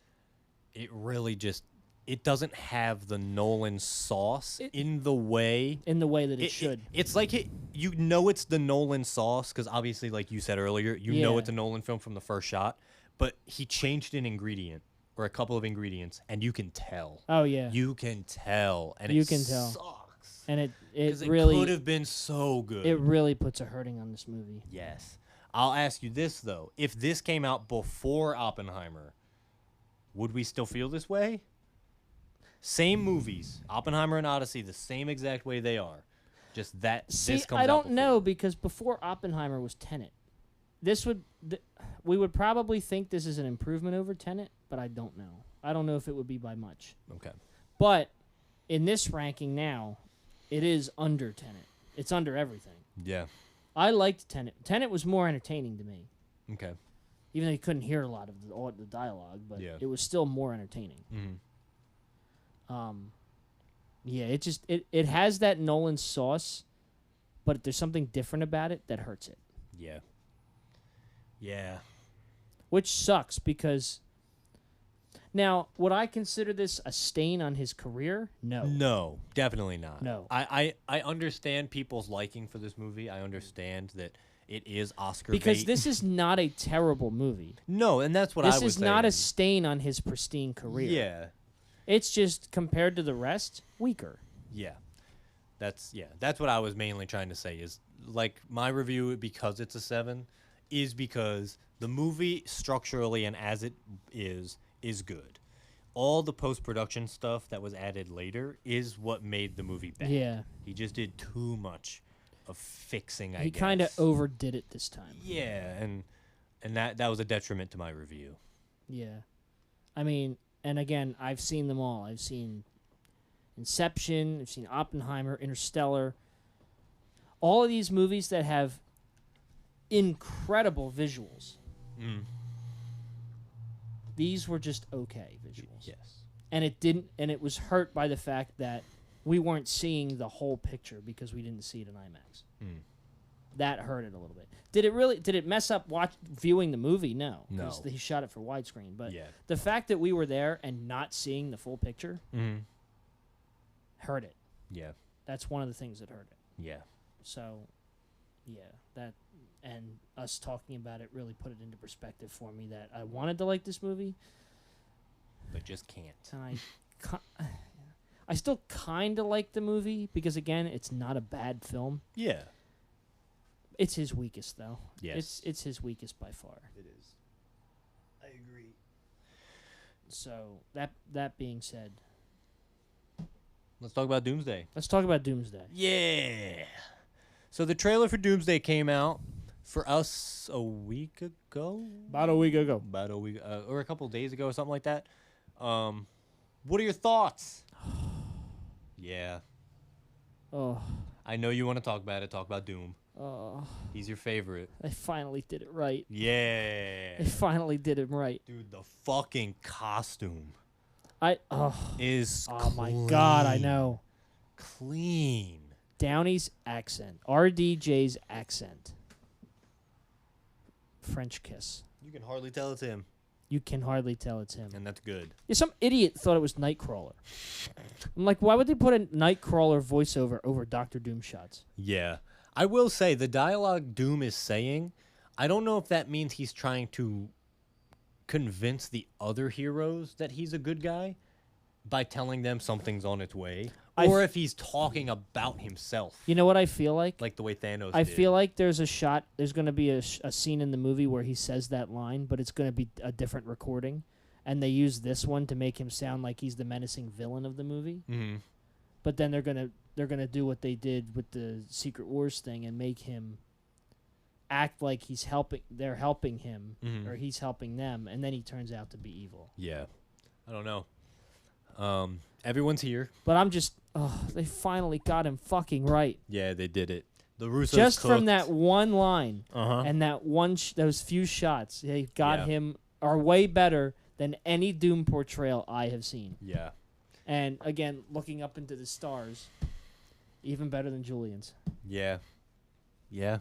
it really just... It doesn't have the Nolan sauce in the way that it should. It's like you know it's the Nolan sauce because obviously, like you said earlier, you know it's a Nolan film from the first shot. But he changed an ingredient or a couple of ingredients, and you can tell. Oh yeah, you can tell, and you can tell. Sucks. And it really could have been so good. It really puts a hurting on this movie. Yes. I'll ask you this though: if this came out before Oppenheimer, would we still feel this way? Same movies, Oppenheimer and Odyssey, the same exact way they are. Just that. See, this comes I out don't before. know because before Oppenheimer was Tenet. We would probably think this is an improvement over Tenet, but I don't know. I don't know if it would be by much. Okay. But in this ranking now, it is under Tenet. It's under everything. Yeah. I liked Tenet. Tenet was more entertaining to me, Okay. even though you couldn't hear a lot of the dialogue, but it was still more entertaining. Mm-hmm. Yeah, it has that Nolan sauce, but there's something different about it that hurts it. Yeah. Yeah. Which sucks because now, would I consider this a stain on his career? No. No, definitely not. No. I understand people's liking for this movie. I understand that it is Oscar Because bait. this is not a terrible movie. No, and that's what I was saying. This is not a stain on his pristine career. Yeah. It's just, compared to the rest, weaker. Yeah. That's what I was mainly trying to say is, like, my review, because it's a 7, is because the movie structurally and as it is good. All the post-production stuff that was added later is what made the movie bad. Yeah. He just did too much of fixing, I He guess. kind of overdid it this time. Yeah, and that was a detriment to my review. Yeah. I mean, and again, I've seen them all. I've seen Inception, I've seen Oppenheimer, Interstellar. All of these movies that have incredible visuals. These were just okay visuals. Yes. And it was hurt by the fact that we weren't seeing the whole picture because we didn't see it in IMAX. That hurt it a little bit. Did it mess up viewing the movie? No. No. Because he shot it for widescreen. But Yeah. the fact that we were there and not seeing the full picture hurt it. Yeah. That's one of the things that hurt it. Yeah. So, yeah, that and us talking about it really put it into perspective for me that I wanted to like this movie, But just can't. and I still kind of like the movie because again, it's not a bad film. Yeah. It's his weakest though. Yes. It's his weakest by far. It is. I agree. So that being said, Let's talk about Doomsday. let's talk about Doomsday. Yeah. So the trailer for Doomsday came out for us a week ago. About a week ago. About a week, or a couple days ago, or something like that. What are your thoughts? Yeah. Oh, I know you want to talk about it. Talk about Doom. He's your favorite. they finally did it right. Yeah. They finally did it right. Dude, the fucking costume Oh is my God, I know. clean. Downey's accent. RDJ's accent. French kiss. You can hardly tell it's him, You can hardly tell it's him. and that's good. Yeah, some idiot thought it was Nightcrawler. I'm like, why would they put a Nightcrawler voiceover over Dr. Doom shots? Yeah. I will say, the dialogue Doom is saying, I don't know if that means he's trying to convince the other heroes that he's a good guy by telling them something's on its way, or if he's talking about himself, You know what I feel like? like the way Thanos I did. feel like there's going to be a scene in the movie where he says that line, but it's going to be a different recording. And they use this one to make him sound like he's the menacing villain of the movie. Mm-hmm. But then they're gonna do what they did with the Secret Wars thing and make him act like they're helping him, or he's helping them, and then he turns out to be evil. Yeah. I don't know. Everyone's here. But I'm just, they finally got him fucking right. Yeah, they did it. The Russos Just cooked. from that one line Uh-huh. and that those few shots, they got Yeah. him are way better than any Doom portrayal I have seen. Yeah. And again, looking up into the stars, even better than Julian's. Yeah. Yeah.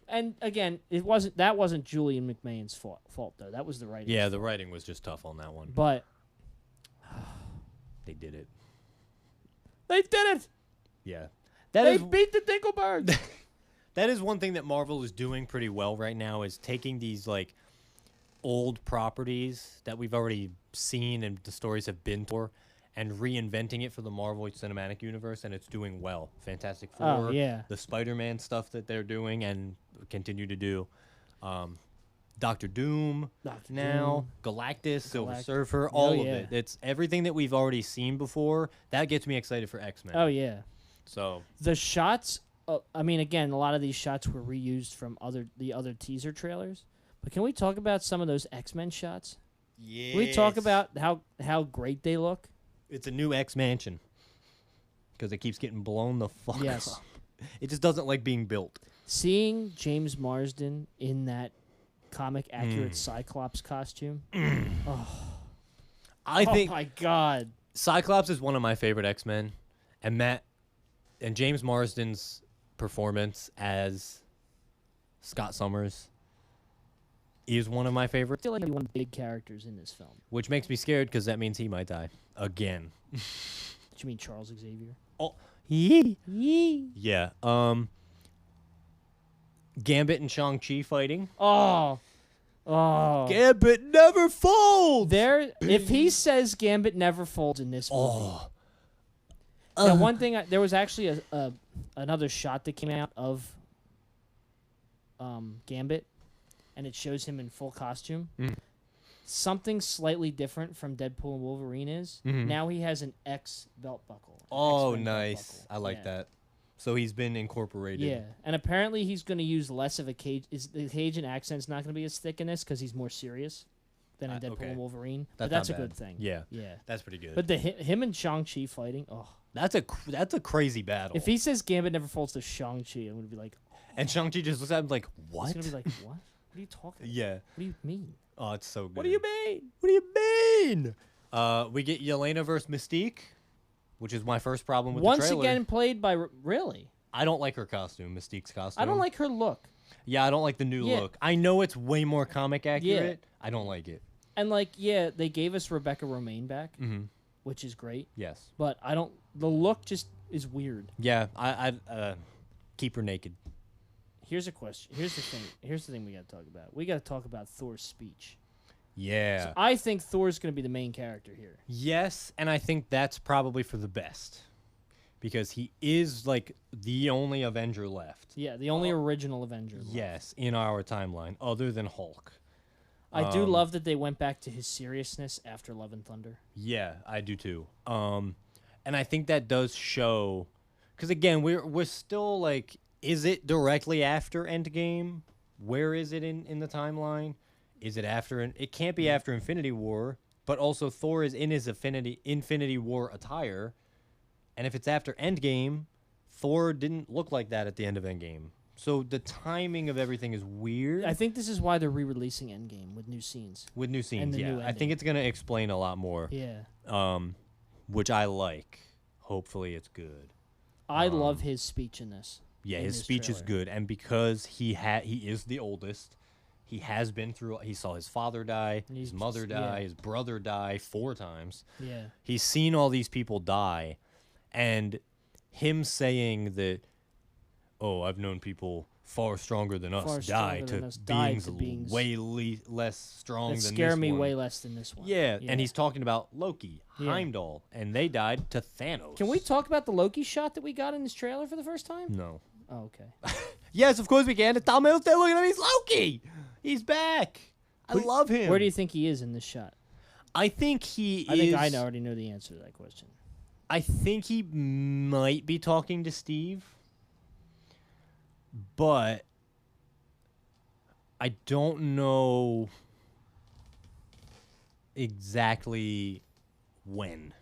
And again, that wasn't Julian McMahon's fault though. That was the writing. Yeah, the writing was just tough on that one. But They did it. they did it. Yeah. They beat the Dinkelberg. That is one thing that Marvel is doing pretty well right now, is taking these like old properties that we've already seen and the stories have been for, and reinventing it for the Marvel Cinematic Universe, and it's doing well. Fantastic Four, Oh, yeah. the Spider-Man stuff that they're doing and continue to do. Doctor Doom Dr. now, Galactus, Silver Galact- Surfer, all of yeah. it. It's everything that we've already seen before. That gets me excited for X-Men. Oh yeah. So The shots I mean, again, a lot of these shots were reused from the other teaser trailers. But can we talk about some of those X-Men shots? Yeah. Can we talk about how great they look? It's a new X mansion because it keeps getting blown the fuck Yes. up. It just doesn't like being built. Seeing James Marsden in that comic accurate Cyclops costume. I think Oh my god. Cyclops is one of my favorite X-Men, and James Marsden's performance as Scott Summers is one of my favorites, Still like one of the big characters in this film. which makes me scared because that means he might die again. Did you mean Charles Xavier? Oh, yee. Yee. Yeah. Gambit and Shang-Chi fighting. Oh. Gambit never folds. If he says Gambit never folds in this movie. Oh. Now, one thing, there was actually another shot that came out of Gambit, and it shows him in full costume. Something slightly different from Deadpool and Wolverine is now he has an X belt buckle. Oh, X-Men belt nice. buckle. I like Yeah. that. So he's been incorporated. Yeah, and apparently he's going to use less of a cage. The Cajun accent's not going to be as thick in this because he's more serious than in Deadpool okay. and Wolverine. That's But that's a not bad. good thing. Yeah. Yeah. That's pretty good. But him and Shang-Chi fighting, that's a crazy battle. if he says Gambit never folds to Shang-Chi, I'm going to be like, and Shang-Chi just looks at him like, what? he's going to be like, what? What are you talking about? Yeah. What do you mean? Oh, it's so good. What do you mean? What do you mean? We get Yelena versus Mystique, which is my first problem with the Once trailer. again played by, really? I don't like her costume, Mystique's costume. I don't like her look. Yeah, I don't like the new Yeah. look. I know it's way more comic accurate. I don't like it. And, they gave us Rebecca Romaine back, which is great. Yes. But the look just is weird. Yeah, I keep her naked. Here's a question. Here's the thing we got to talk about. We got to talk about Thor's speech. Yeah. So I think Thor's going to be the main character here. Yes, and I think that's probably for the best. Because he is, like, the only Avenger left. Yeah, the only original Avenger left. Yes, in our timeline, other than Hulk. I do love that they went back to his seriousness after Love and Thunder. Yeah, I do too. And I think that does show, because again, we're still like, is it directly after Endgame? Where is it in the timeline? Is it after? It can't be after Infinity War, but also Thor is in his Infinity War attire, and if it's after Endgame, Thor didn't look like that at the end of Endgame. So the timing of everything is weird. I think this is why they're re-releasing Endgame with new scenes. With new scenes, and the yeah. new I think ending. it's gonna explain a lot more. Yeah. Which I like. Hopefully it's good. I love his speech in this. Yeah, in his this speech is trailer. good, and because he is the oldest, he has been through. He saw his father die, And his he's mother just- die, yeah. his brother die 4 times. Yeah. He's seen all these people die, and him saying that, "Oh, I've known people far stronger than us Far die stronger to than us die beings, to beings way less strong That than scare this me one." way less than this one. Yeah, and he's talking about Loki, Yeah. Heimdall, and they died to Thanos. Can we talk about the Loki shot that we got in this trailer for the first time? No. Oh, okay. Yes, of course we can. It's Tom Hiddleston. Look at him. He's Loki. He's back. I love him. Where do you think he is in this shot? I think he I think I already know the answer to that question. I think he might be talking to Steve, but I don't know exactly when.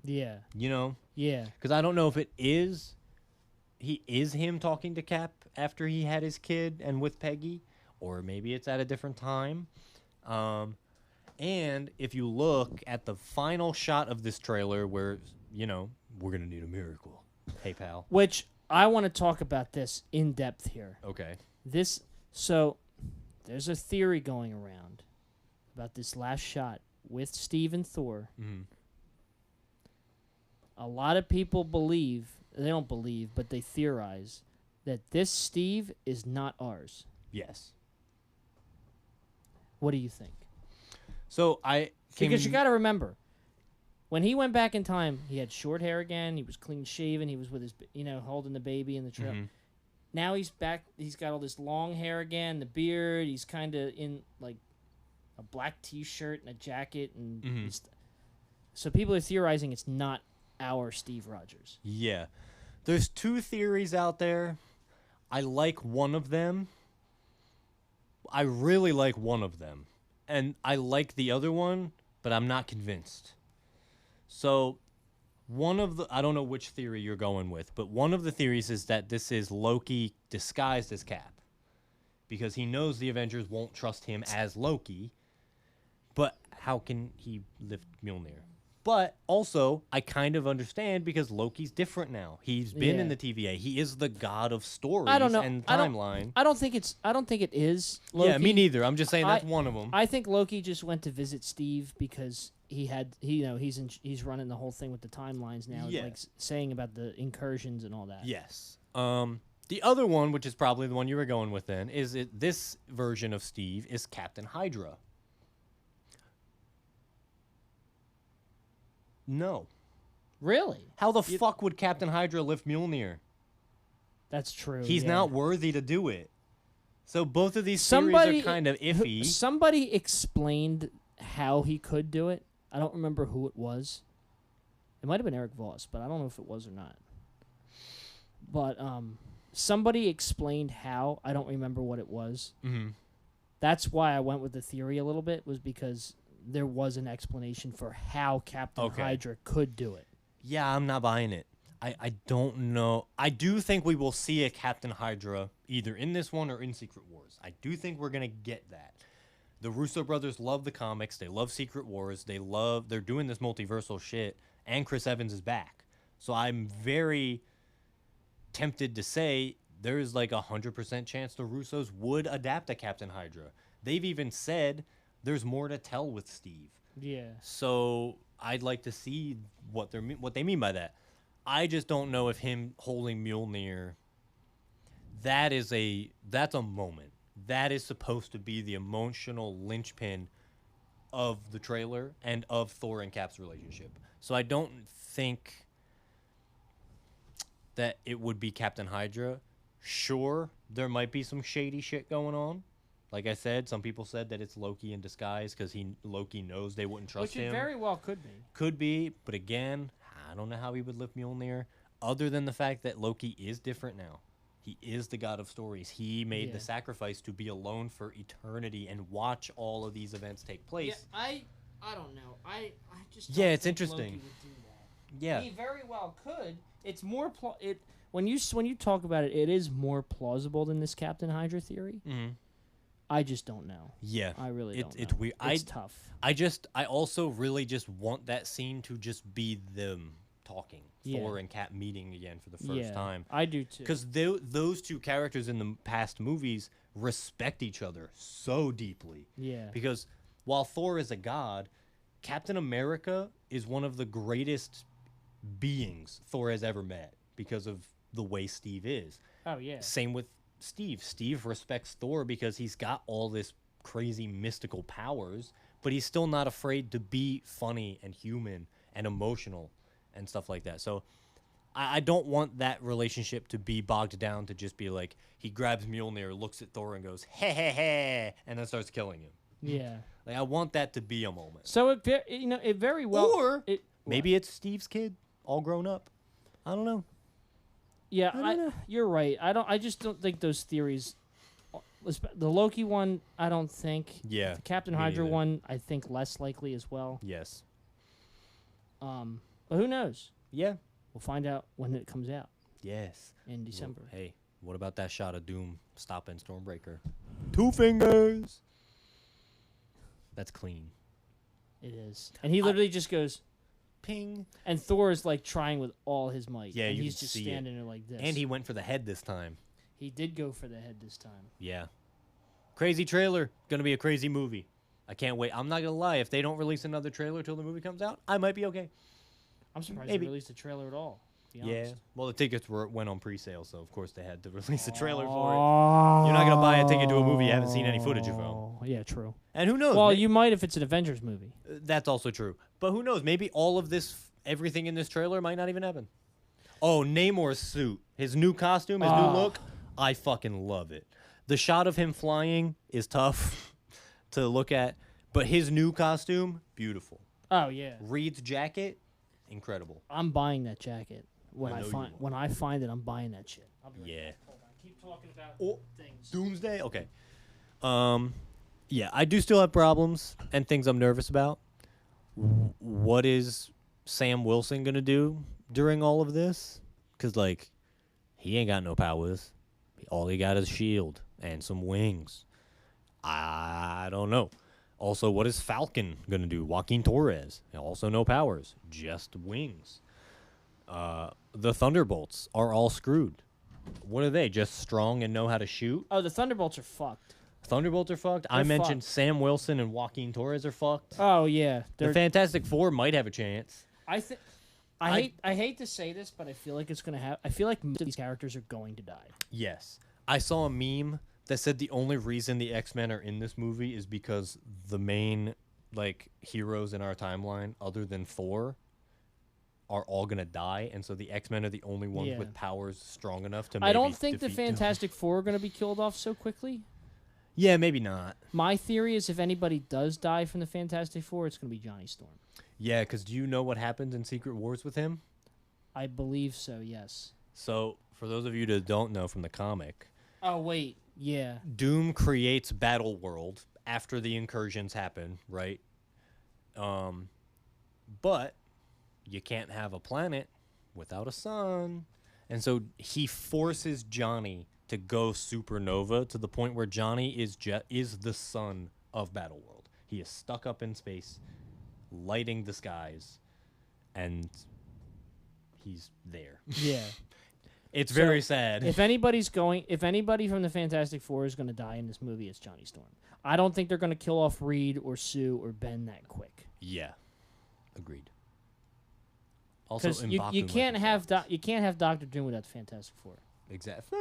Yeah. You know? Yeah. Because I don't know if he is him talking to Cap after he had his kid and with Peggy, or maybe it's at a different time. And if you look at the final shot of this trailer where, you know, we're going to need a miracle. Hey, pal. Which I want to talk about this in depth here. Okay. So there's a theory going around about this last shot with Steve and Thor. Mm-hmm. A lot of people believe, they don't believe, but they theorize that this Steve is not ours. Yes. What do you think? So Because you got to remember, when he went back in time, he had short hair again. He was clean shaven. He was with his, holding the baby in the trail. Mm-hmm. Now he's back. He's got all this long hair again, the beard. He's kind of in like a black T-shirt and a jacket, and Mm-hmm. so people are theorizing it's not our Steve Rogers. Yeah. There's 2 theories out there. I like one of them. I really like one of them. And I like the other one, but I'm not convinced. So, I don't know which theory you're going with, but one of the theories is that this is Loki disguised as Cap. Because he knows the Avengers won't trust him as Loki. But how can he lift Mjolnir? But also, I kind of understand because Loki's different now. He's been in the TVA. He is the god of stories and timeline. I don't think it is Loki. Yeah, me neither. I'm just saying that's one of them. I think Loki just went to visit Steve because he's running the whole thing with the timelines now, like saying about the incursions and all that. Yes. The other one, which is probably the one you were going with then, is this version of Steve is Captain Hydra. No. Really? How the fuck would Captain Hydra lift Mjolnir? That's true. He's not worthy to do it. So both of these theories are kind of iffy. Somebody explained how he could do it. I don't remember who it was. It might have been Eric Voss, but I don't know if it was or not. But somebody explained how. I don't remember what it was. Mm-hmm. That's why I went with the theory a little bit, was because there was an explanation for how Captain Hydra could do it. Yeah, I'm not buying it. I don't know. I do think we will see a Captain Hydra either in this one or in Secret Wars. I do think we're going to get that. The Russo brothers love the comics. They love Secret Wars. They're doing this multiversal shit, and Chris Evans is back. So I'm very tempted to say there's like 100% chance the Russos would adapt a Captain Hydra. They've even said there's more to tell with Steve. Yeah. So I'd like to see what they mean by that. I just don't know if him holding Mjolnir, that's a moment. That is supposed to be the emotional linchpin of the trailer and of Thor and Cap's relationship. So I don't think that it would be Captain Hydra. Sure, there might be some shady shit going on. Like I said, some people said that it's Loki in disguise because Loki knows they wouldn't trust him. Which it very well could be. Could be, but again, I don't know how he would lift Mjolnir, other than the fact that Loki is different now. He is the god of stories. He made the sacrifice to be alone for eternity and watch all of these events take place. Yeah, I don't know. I just don't it's think interesting. Loki would do that. Yeah, He very well could. It's more when you talk about it, it is more plausible than this Captain Hydra theory. Mm-hmm. I just don't know. Yeah, I really don't know. It's weird. It's tough. I also really just want that scene to just be them talking. Yeah. Thor and Cap meeting again for the first time. I do too. Because those two characters in the past movies respect each other so deeply. Yeah. Because while Thor is a god, Captain America is one of the greatest beings Thor has ever met because of the way Steve is. Oh, yeah. Same with Steve. Steve respects Thor because he's got all this crazy mystical powers, but he's still not afraid to be funny and human and emotional and stuff like that. So I don't want that relationship to be bogged down to just be like he grabs Mjolnir, looks at Thor and goes, hey, hey, hey, and then starts killing him. Yeah. Like I want that to be a moment. So it very well. Or maybe it's Steve's kid all grown up. I don't know. Yeah, you're right. I just don't think those theories. The Loki one, I don't think. Yeah. The Captain Hydra one, I think less likely as well. Yes. But who knows? Yeah. We'll find out when it comes out. Yes. In December. Well, hey, what about that shot of Doom stopping Stormbreaker? 2 fingers. That's clean. It is. And he literally just goes, ping. And Thor is like trying with all his might. Yeah, and you he's can just see standing there like this. And he went for the head this time. He did go for the head this time. Yeah. Crazy trailer. Gonna be a crazy movie. I can't wait. I'm not gonna lie. If they don't release another trailer till the movie comes out, I might be okay. I'm surprised they released a trailer at all. To be honest. Well, the tickets went on pre-sale, so of course they had to release a trailer for it. You're not gonna buy a ticket to a movie you haven't seen any footage of. Yeah, true. And who knows? Well, you might if it's an Avengers movie. That's also true. But who knows? Maybe all of this, everything in this trailer might not even happen. Oh, Namor's suit, his new costume, his new look. I fucking love it. The shot of him flying is tough to look at, but his new costume, beautiful. Oh, yeah. Reed's jacket, incredible. I'm buying that jacket when I I know you find will. when I find it, I'm buying that shit. I'll be right Yeah. back. Hold on. Keep talking about Oh, things. Doomsday? Okay. Yeah, I do still have problems and things I'm nervous about. What is Sam Wilson going to do during all of this? Because, like, he ain't got no powers. All he got is a shield and some wings. I don't know. Also, what is Falcon going to do? Joaquin Torres. Also no powers, just wings. The Thunderbolts are all screwed. What are they? Just strong and know how to shoot? Oh, the Thunderbolts are fucked. Thunderbolts are fucked. I They're mentioned fucked. Sam Wilson and Joaquin Torres are fucked. Oh yeah, The Fantastic Four might have a chance. I hate to say this, but I feel like it's gonna have. I feel like most of these characters are going to die. Yes. I saw a meme that said the only reason the X-Men are in this movie is because the main like heroes in our timeline, other than Thor, are all gonna die, and so the X-Men are the only ones Yeah. with powers strong enough to. I don't think the defeat them. Fantastic Four are gonna be killed off so quickly. Yeah, maybe not. My theory is if anybody does die from the Fantastic Four, it's gonna be Johnny Storm. Yeah, because do you know what happens in Secret Wars with him? I believe so. Yes. So, for those of you that don't know from the comic, Oh wait, yeah. Doom creates Battle World after the incursions happen, right? But you can't have a planet without a sun. And so he forces Johnny to go supernova to the point where Johnny is the sun of Battle World. He is stuck up in space, lighting the skies, and he's there. Yeah. It's So, very sad. If anybody from the Fantastic Four is going to die in this movie, it's Johnny Storm. I don't think they're going to kill off Reed or Sue or Ben that quick. Yeah, agreed. Also, Because you can't have Doctor Doom without the Fantastic Four. Exactly.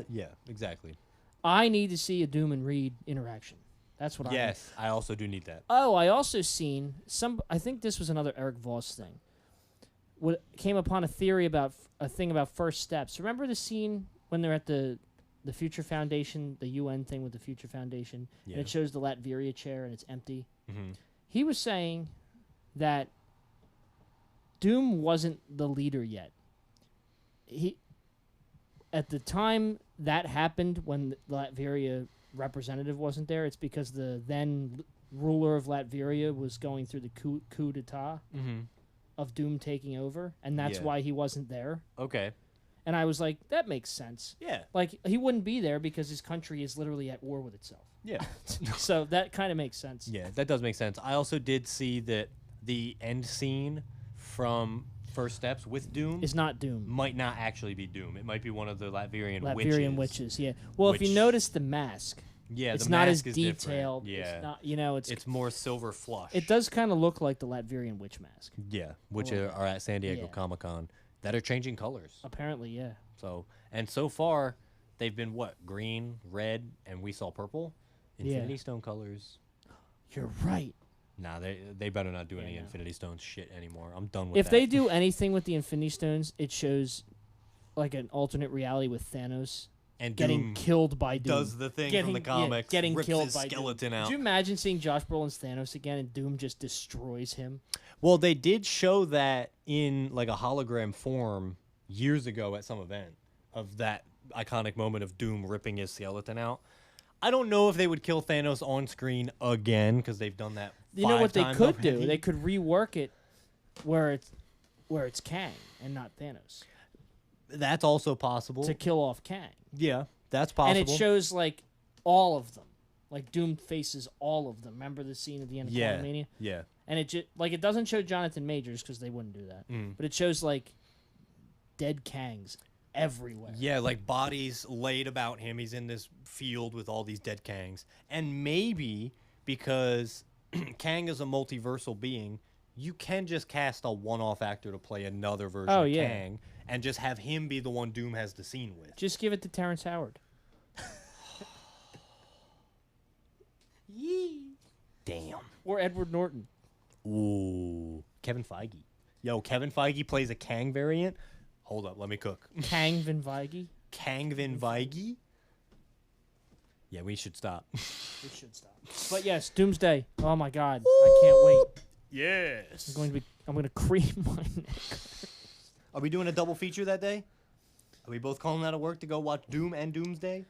Yeah, exactly. I need to see a Doom and Reed interaction. That's what I need. Yes, I also do need that. Oh, I also seen I think this was another Eric Voss thing. Came upon a theory about a thing about first steps. Remember the scene when they're at the Future Foundation, the UN thing with the Future Foundation, Yeah. and it shows the Latveria chair and it's empty. Mm-hmm. He was saying that Doom wasn't the leader yet. At the time that happened, when the Latveria representative wasn't there, it's because the then ruler of Latveria was going through the coup d'etat Mm-hmm. of Doom taking over, and that's Yeah. why he wasn't there. Okay. And I was like, that makes sense. Yeah. Like, he wouldn't be there because his country is literally at war with itself. Yeah. So that kind of makes sense. Yeah, that does make sense. I also did see that the end scene from First Steps with Doom It's not Doom. might not actually be Doom. It might be one of the Latvian Latvian witches, yeah. Well, if you which- notice the mask, Yeah, it's the not as mask is different. detailed. Yeah. It's not, you know, It's more silver flush. it does kind of look like the Latvian witch mask. Yeah, which little are at San Diego Yeah. Comic-Con that are changing colors. Apparently, yeah. So far, they've been what? Green, red, and we saw purple. Yeah. Infinity Stone colors. You're right. Nah, they better not do any Yeah, no. Infinity Stones shit anymore. I'm done with If that. they do anything with the Infinity Stones, it shows like an alternate reality with Thanos and getting Doom killed by Doom. does the thing from the comics, getting rips killed his by skeleton Doom. out. Could you imagine seeing Josh Brolin's Thanos again and Doom just destroys him? Well, they did show that in like a hologram form years ago at some event of that iconic moment of Doom ripping his skeleton out. I don't know if they would kill Thanos on screen again because they've done that. You know what they times could do? already. They could rework it where it's Kang and not Thanos That's also possible. to kill off Kang. Yeah, that's possible. And it shows like all of them. Like Doom faces all of them. Remember the scene at the end of Yeah. Quantumania? Yeah. And it doesn't show Jonathan Majors because they wouldn't do that. Mm. But it shows like dead Kangs everywhere. Yeah, like bodies laid about him. He's in this field with all these dead Kangs. And maybe because Kang is a multiversal being, you can just cast a one-off actor to play another version Oh, of yeah. Kang and just have him be the one Doom has the scene with. Just give it to Terrence Howard. Damn. Or Edward Norton. Ooh. Kevin Feige. Yo, Kevin Feige plays a Kang variant. Hold up, let me cook. Kang Van Feige. Kang Vin Feige? Yeah, we should stop. We should stop. But yes, Doomsday. Oh my God, I can't wait. Yes. I'm going to cream my neck. Are we doing a double feature that day? Are we both calling out of work to go watch Doom and Doomsday?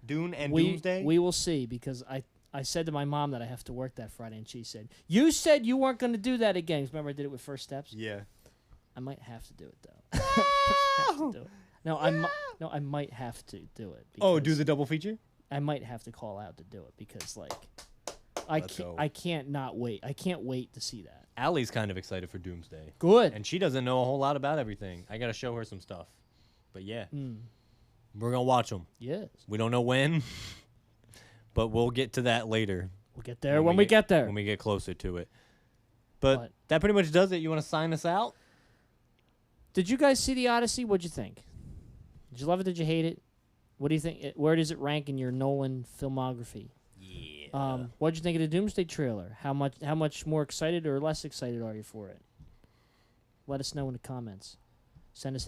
Dune and Doomsday? We will see, because I said to my mom that I have to work that Friday, and she said, "You said you weren't going to do that again." Remember I did it with First Steps? Yeah. I might have to do it, though. Have to do it. No, I might have to do it. Oh, do the double feature? I might have to call out to do it, because, like, I can't not wait. I can't wait to see that. Allie's kind of excited for Doomsday. Good. And she doesn't know a whole lot about everything. I got to show her some stuff. But yeah, we're going to watch them. Yes. We don't know when, but we'll get to that later. We'll get there when we get there. When we get closer to it. But that pretty much does it. You want to sign us out? Did you guys see the Odyssey? What'd you think? Did you love it? Did you hate it? What do you think? Where does it rank in your Nolan filmography? Yeah. What'd you think of the Doomsday trailer? How much more excited or less excited are you for it? Let us know in the comments. Send us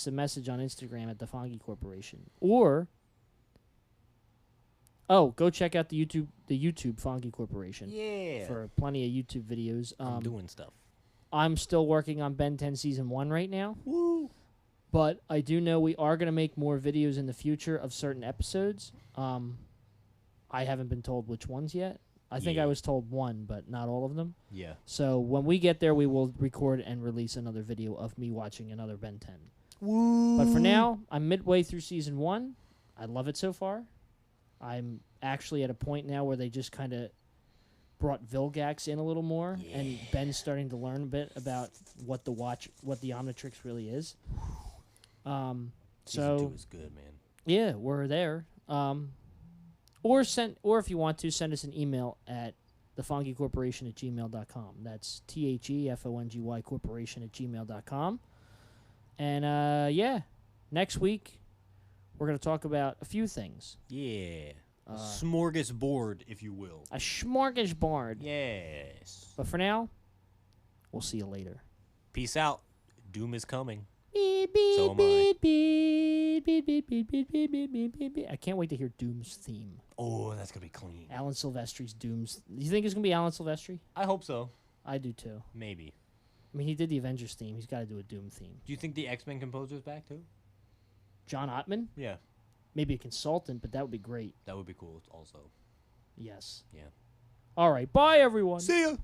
a message on Instagram at the Fongie Corporation, or go check out the YouTube Fongie Corporation. Yeah. For plenty of YouTube videos. I'm doing stuff. I'm still working on Ben 10 Season 1 right now. Woo! But I do know we are going to make more videos in the future of certain episodes. I haven't been told which ones yet. I think I was told one, but not all of them. Yeah. So when we get there, we will record and release another video of me watching another Ben 10. Woo! But for now, I'm midway through Season 1. I love it so far. I'm actually at a point now where they just kind of brought Vilgax in a little more, and Ben's starting to learn a bit about what the Omnitrix really is. Season 2 is good, man. Yeah, we're there. Or if you want to, send us an email at thefongiecorporation@gmail.com. That's THEFONGY corporation@gmail.com. And next week we're going to talk about a few things. Yeah. Smorgasbord, if you will. A smorgasbord. Yes. But for now, we'll see you later. Peace out. Doom is coming. Beep, beep, So am I. beep, beep, beep, beep, beep, beep, beep, beep, beep, beep, beep. I can't wait to hear Doom's theme. Oh, that's going to be clean. Alan Silvestri's Doom's. You think it's going to be Alan Silvestri? I hope so. I do too. Maybe. I mean, he did the Avengers theme. He's got to do a Doom theme. Do you think the X-Men composer's back, too? John Ottman? Yeah. Maybe a consultant, but that would be great. That would be cool also. Yes. Yeah. All right. Bye, everyone. See ya.